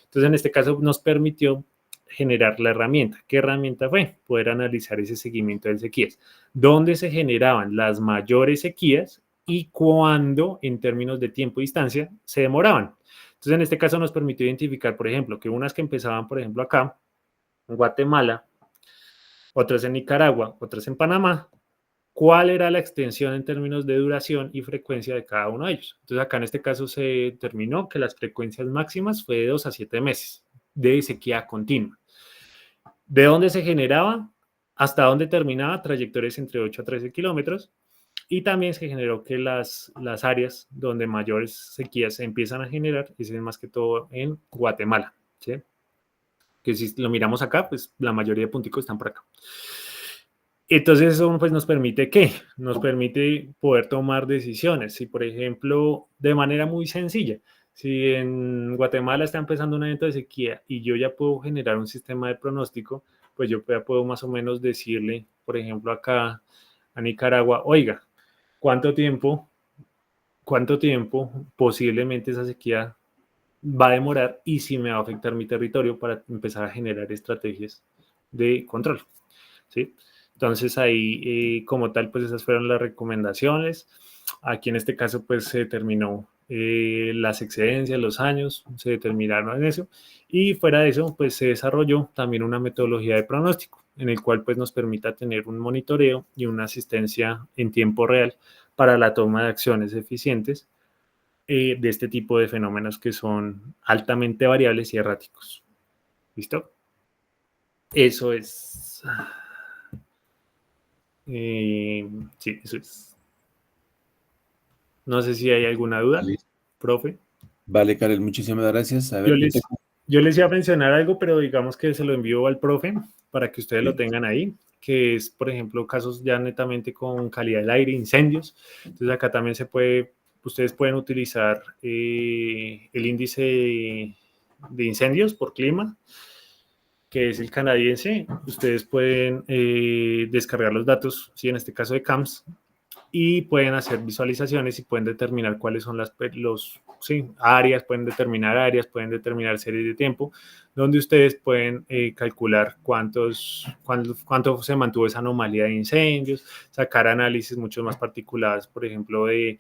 Entonces, en este caso nos permitió generar la herramienta. ¿Qué herramienta fue? Poder analizar ese seguimiento de sequías. ¿Dónde se generaban las mayores sequías y cuándo, en términos de tiempo y distancia, se demoraban? Entonces, en este caso nos permitió identificar, por ejemplo, que unas que empezaban, por ejemplo, acá, en Guatemala, otras en Nicaragua, otras en Panamá, cuál era la extensión en términos de duración y frecuencia de cada uno de ellos. Entonces, acá en este caso se determinó que las frecuencias máximas fue de 2 a 7 meses de sequía continua. ¿De dónde se generaba? Hasta dónde terminaba, trayectorias entre 8 a 13 kilómetros. Y también se generó que las áreas donde mayores sequías se empiezan a generar es más que todo en Guatemala, ¿sí? Que si lo miramos acá, pues la mayoría de punticos están por acá. Entonces eso pues nos permite ¿qué? Nos permite poder tomar decisiones. Si por ejemplo, de manera muy sencilla, si en Guatemala está empezando un evento de sequía y yo ya puedo generar un sistema de pronóstico, pues yo ya puedo más o menos decirle, por ejemplo, acá a Nicaragua, oiga, ¿cuánto tiempo posiblemente esa sequía va a demorar y si me va a afectar mi territorio para empezar a generar estrategias de control? ¿Sí? Entonces ahí como tal pues esas fueron las recomendaciones. Aquí en este caso pues se determinó las excedencias, los años, se determinaron en eso y fuera de eso pues se desarrolló también una metodología de pronóstico en el cual pues nos permita tener un monitoreo y una asistencia en tiempo real para la toma de acciones eficientes de este tipo de fenómenos que son altamente variables y erráticos. ¿Listo? Eso es... sí, eso es. No sé si hay alguna duda, Vale, profe. vale, Karel, muchísimas gracias. A ver, Yo les iba a mencionar algo, pero digamos que se lo envío al profe para que ustedes lo tengan ahí, que es, por ejemplo, casos ya netamente con calidad del aire, incendios. Entonces acá también ustedes pueden utilizar el índice de incendios por clima, que es el canadiense. Ustedes pueden descargar los datos, ¿sí? En este caso de CAMS, y pueden hacer visualizaciones y pueden determinar cuáles son áreas, pueden determinar series de tiempo, donde ustedes pueden calcular cuánto se mantuvo esa anomalía de incendios, sacar análisis mucho más particulares, por ejemplo, de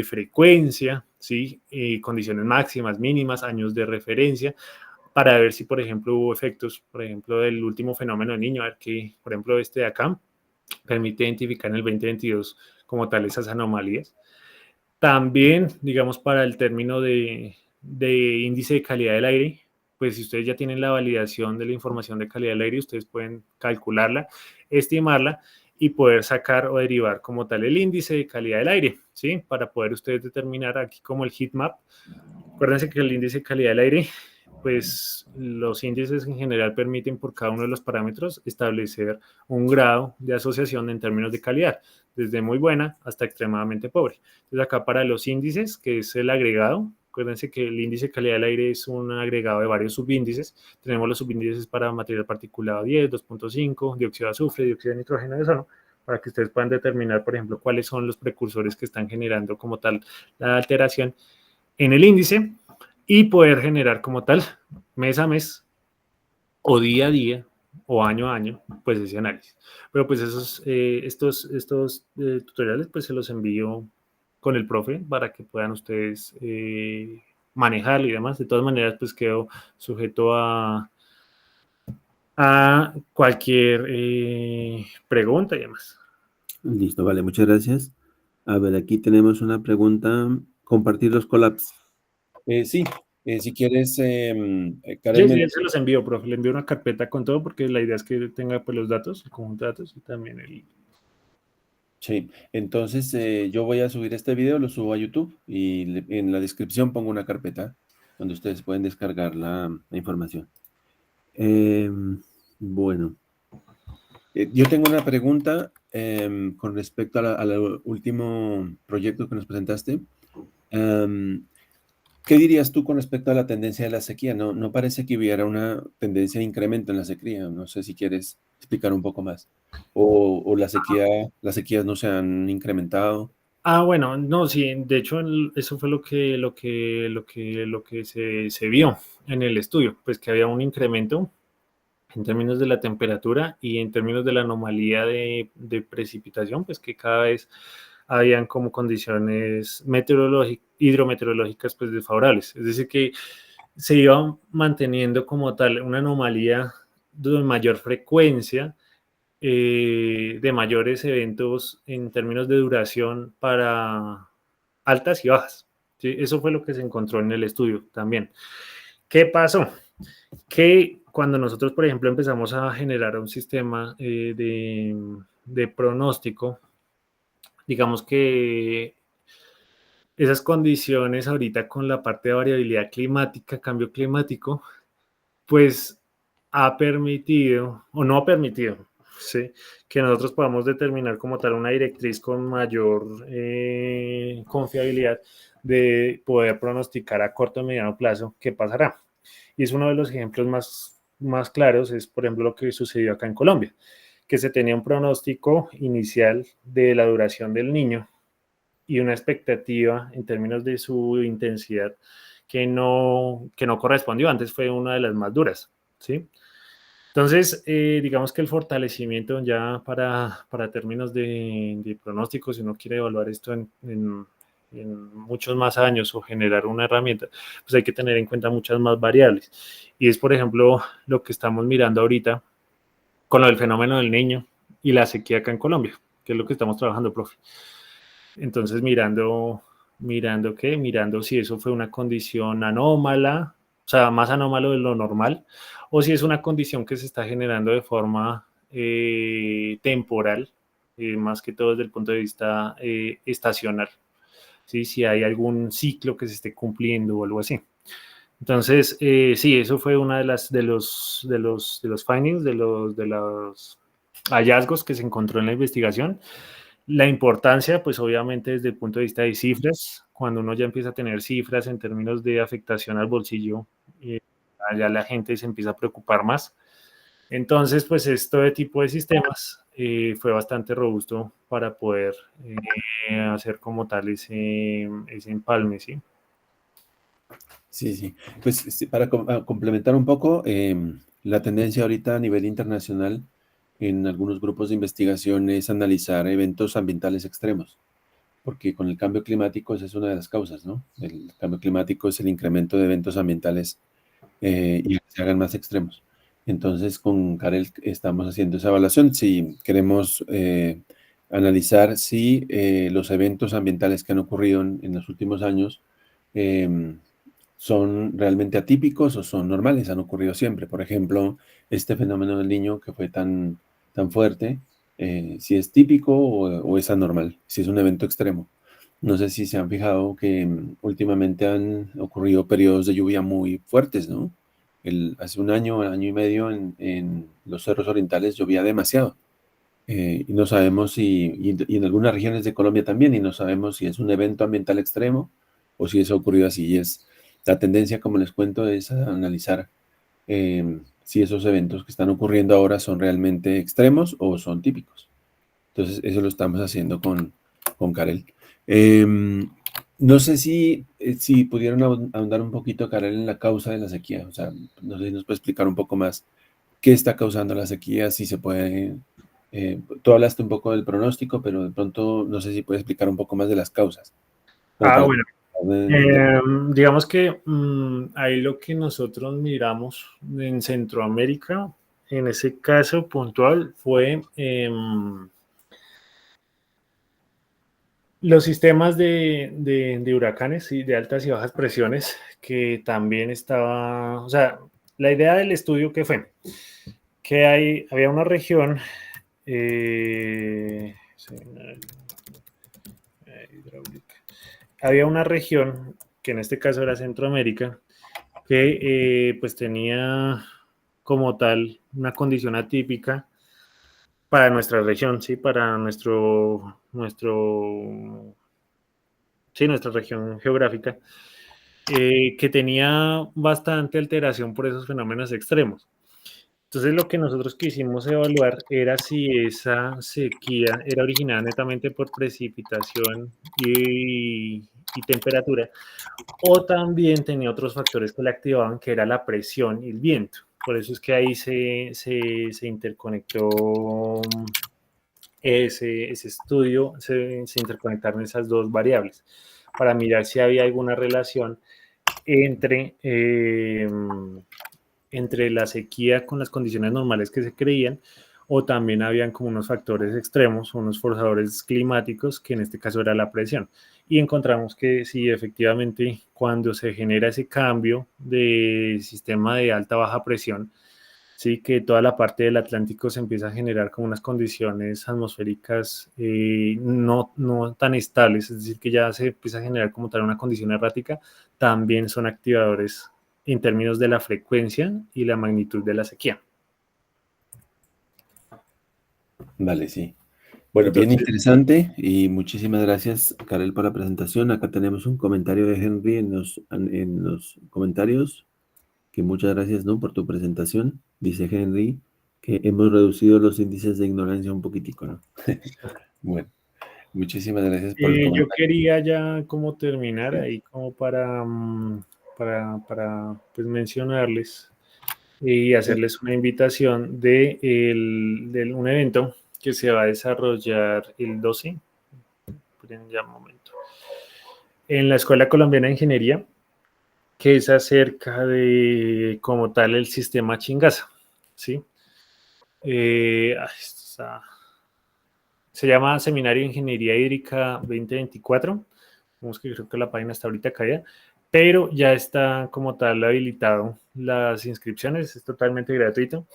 frecuencia, ¿sí? Condiciones máximas, mínimas, años de referencia, para ver si, por ejemplo, hubo efectos, por ejemplo, del último fenómeno del Niño, a ver que, por ejemplo, este de acá, permite identificar en el 2022 como tal esas anomalías. También, digamos, para el término de índice de calidad del aire, pues si ustedes ya tienen la validación de la información de calidad del aire, ustedes pueden calcularla, estimarla y poder sacar o derivar como tal el índice de calidad del aire, ¿sí? Para poder ustedes determinar aquí como el heat map. Acuérdense que el índice de calidad del aire, pues los índices en general permiten por cada uno de los parámetros establecer un grado de asociación en términos de calidad, desde muy buena hasta extremadamente pobre. Entonces acá para los índices, que es el agregado, acuérdense que el índice de calidad del aire es un agregado de varios subíndices. Tenemos los subíndices para material particulado 10, 2.5, dióxido de azufre, dióxido de nitrógeno de ozono, para que ustedes puedan determinar, por ejemplo, cuáles son los precursores que están generando como tal la alteración en el índice y poder generar como tal, mes a mes o día a día o año a año, pues ese análisis. Pero pues estos tutoriales pues se los envío con el profe para que puedan ustedes manejarlo y demás. De todas maneras, pues quedo sujeto a cualquier pregunta y demás. Listo, vale, muchas gracias. A ver, aquí tenemos una pregunta. Compartir los collabs. Sí, si quieres, Karen, Sí, se los envío, profe. Le envío una carpeta con todo porque la idea es que tenga pues, los datos, el conjunto de datos y también el... Sí, entonces yo voy a subir este video, lo subo a YouTube y en la descripción pongo una carpeta donde ustedes pueden descargar la información. Bueno, yo tengo una pregunta con respecto al último proyecto que nos presentaste. ¿Qué dirías tú con respecto a la tendencia de la sequía? No parece que hubiera una tendencia de incremento en la sequía. No sé si quieres explicar un poco más. O las sequías no se han incrementado. Bueno, no, sí, de hecho eso fue lo que se vio en el estudio, pues que había un incremento en términos de la temperatura y en términos de la anomalía de precipitación, pues que cada vez habían como condiciones hidrometeorológicas pues desfavorables. Es decir, que se iba manteniendo como tal una anomalía de mayor frecuencia, de mayores eventos en términos de duración para altas y bajas. ¿Sí? Eso fue lo que se encontró en el estudio también. ¿Qué pasó? Que cuando nosotros, por ejemplo, empezamos a generar un sistema de pronóstico, digamos que esas condiciones ahorita con la parte de variabilidad climática, cambio climático, pues ha permitido o no ha permitido, ¿sí? Que nosotros podamos determinar como tal una directriz con mayor confiabilidad de poder pronosticar a corto o mediano plazo qué pasará. Y es uno de los ejemplos más claros, es por ejemplo lo que sucedió acá en Colombia, que se tenía un pronóstico inicial de la duración del Niño y una expectativa en términos de su intensidad que no correspondió, antes fue una de las más duras, ¿sí? Entonces, digamos que el fortalecimiento ya para términos de pronósticos, si uno quiere evaluar esto en muchos más años o generar una herramienta, pues hay que tener en cuenta muchas más variables. Y es, por ejemplo, lo que estamos mirando ahorita con lo del fenómeno del Niño y la sequía acá en Colombia, que es lo que estamos trabajando, profe. Entonces, mirando si eso fue una condición anómala, o sea, más anómalo de lo normal, o si es una condición que se está generando de forma temporal, más que todo desde el punto de vista estacional, ¿sí? Si hay algún ciclo que se esté cumpliendo o algo así. Entonces, sí, eso fue una de los findings, de los hallazgos que se encontró en la investigación. La importancia, pues obviamente desde el punto de vista de cifras, cuando uno ya empieza a tener cifras en términos de afectación al bolsillo, ya la gente se empieza a preocupar más. Entonces, pues este tipo de sistemas fue bastante robusto para poder hacer como tal ese empalme, ¿sí? Sí, sí. Pues sí, para complementar un poco, la tendencia ahorita a nivel internacional en algunos grupos de investigación es analizar eventos ambientales extremos, porque con el cambio climático esa es una de las causas, ¿no? El cambio climático es el incremento de eventos ambientales y que se hagan más extremos. Entonces, con Karel estamos haciendo esa evaluación. Si queremos analizar si los eventos ambientales que han ocurrido en los últimos años son realmente atípicos o son normales, han ocurrido siempre. Por ejemplo, este fenómeno del niño que fue tan fuerte, si es típico o es anormal, si es un evento extremo. No sé si se han fijado que últimamente han ocurrido periodos de lluvia muy fuertes, ¿no? Hace un año y medio en los cerros orientales llovía demasiado. Y no sabemos y en algunas regiones de Colombia también, y no sabemos si es un evento ambiental extremo o si eso ha ocurrido así. La tendencia, como les cuento, es a analizar si esos eventos que están ocurriendo ahora son realmente extremos o son típicos. Entonces, eso lo estamos haciendo con Karel. No sé si pudieron ahondar un poquito, Karel, en la causa de la sequía. O sea, no sé si nos puede explicar un poco más qué está causando la sequía, si se puede. Tú hablaste un poco del pronóstico, pero de pronto no sé si puedes explicar un poco más de las causas. Como para Bueno, digamos que ahí lo que nosotros miramos en Centroamérica, en ese caso puntual, fue los sistemas de huracanes y de altas y bajas presiones, que también estaba, o sea, la idea del estudio que fue que había una región hidráulica. Había una región, que en este caso era Centroamérica, que pues tenía como tal una condición atípica para nuestra región, ¿sí? Para sí, nuestra región geográfica, que tenía bastante alteración por esos fenómenos extremos. Entonces lo que nosotros quisimos evaluar era si esa sequía era originada netamente por precipitación y temperatura, o también tenía otros factores que la activaban, que era la presión y el viento. Por eso es que ahí se interconectó ese estudio, se interconectaron esas dos variables para mirar si había alguna relación entre, entre la sequía con las condiciones normales que se creían, o también habían como unos factores extremos, unos forzadores climáticos, que en este caso era la presión. Y encontramos que sí, efectivamente, cuando se genera ese cambio de sistema de alta-baja presión, sí, que toda la parte del Atlántico se empieza a generar como unas condiciones atmosféricas no tan estables, es decir, que ya se empieza a generar como tal una condición errática, también son activadores en términos de la frecuencia y la magnitud de la sequía. Vale, sí. Bueno, bien Entonces, interesante y muchísimas gracias, Karel, por la presentación. Acá tenemos un comentario de Henry en los comentarios, que muchas gracias, ¿no?, por tu presentación. Dice Henry que hemos reducido los índices de ignorancia un poquitico, ¿no? Bueno, muchísimas gracias por el yo comentario. quería ya como terminar ahí como para pues mencionarles y hacerles una invitación de un evento que se va a desarrollar el 12, ya un momento, en la Escuela Colombiana de Ingeniería, que es acerca de como tal el sistema Chingaza, ¿sí? Se llama Seminario de Ingeniería Hídrica 2024. Vemos que creo que la página está ahorita caída, pero ya está como tal habilitado las inscripciones, es totalmente gratuito.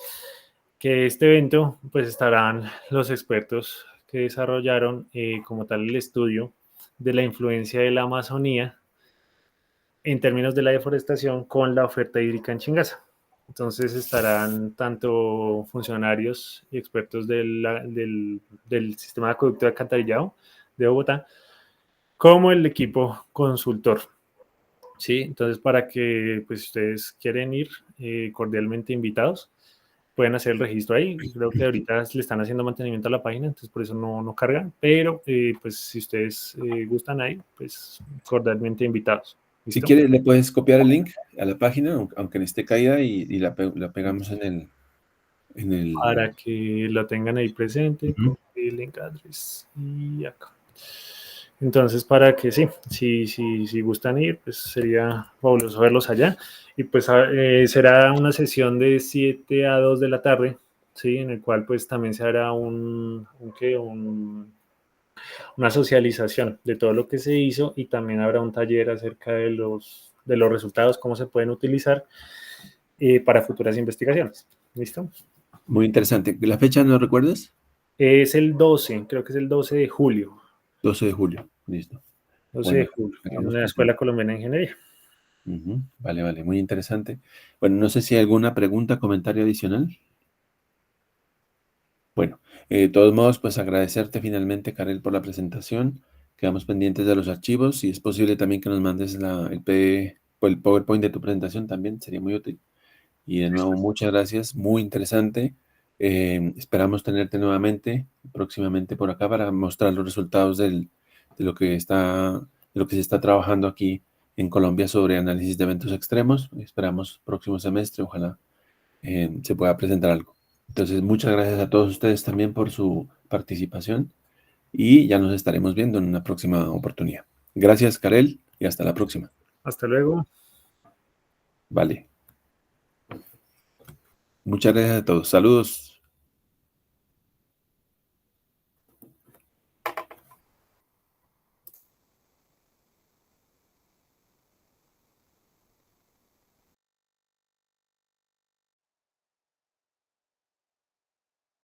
Que este evento, pues estarán los expertos que desarrollaron como tal el estudio de la influencia de la Amazonía en términos de la deforestación con la oferta hídrica en Chingaza. Entonces estarán tanto funcionarios y expertos del sistema de acueducto de alcantarillado de Bogotá, como el equipo consultor. ¿Sí? Entonces, para que pues, ustedes quieren ir, cordialmente invitados. pueden hacer el registro ahí. Creo que ahorita le están haciendo mantenimiento a la página, entonces por eso no cargan, pero pues si ustedes gustan ahí, pues cordialmente invitados. Si ¿Listo? quieres, le puedes copiar el link a la página, aunque no esté caída, y la pegamos en el... Para que lo tengan ahí presente, Ujú. copy link address y acá. Entonces, para que si gustan ir, pues sería fabuloso verlos allá. Y pues será una sesión de 7 a 2 de la tarde, ¿sí? En el cual pues también se hará una socialización de todo lo que se hizo y también habrá un taller acerca de los resultados, cómo se pueden utilizar para futuras investigaciones. ¿Listo? Muy interesante. ¿La fecha no recuerdas? Es el 12, creo que es el 12 de julio. 12 de julio. Listo. 12 de Bueno, julio, en hagamos la Escuela Colombiana de Ingeniería. Vale, vale, muy interesante. Bueno, no sé si hay alguna pregunta, comentario adicional. Bueno, de todos modos, pues agradecerte finalmente, Karel, por la presentación. Quedamos pendientes de los archivos. Si es posible también que nos mandes el PowerPoint de tu presentación también, sería muy útil. Y de nuevo, muchas gracias, muy interesante. Esperamos tenerte nuevamente próximamente por acá para mostrar los resultados de lo que se está trabajando aquí en Colombia sobre análisis de eventos extremos. Esperamos próximo semestre, ojalá se pueda presentar algo. Entonces, muchas gracias a todos ustedes también por su participación y ya nos estaremos viendo en una próxima oportunidad. Gracias, Karel, y hasta la próxima. Hasta luego. Vale. Muchas gracias a todos. Saludos.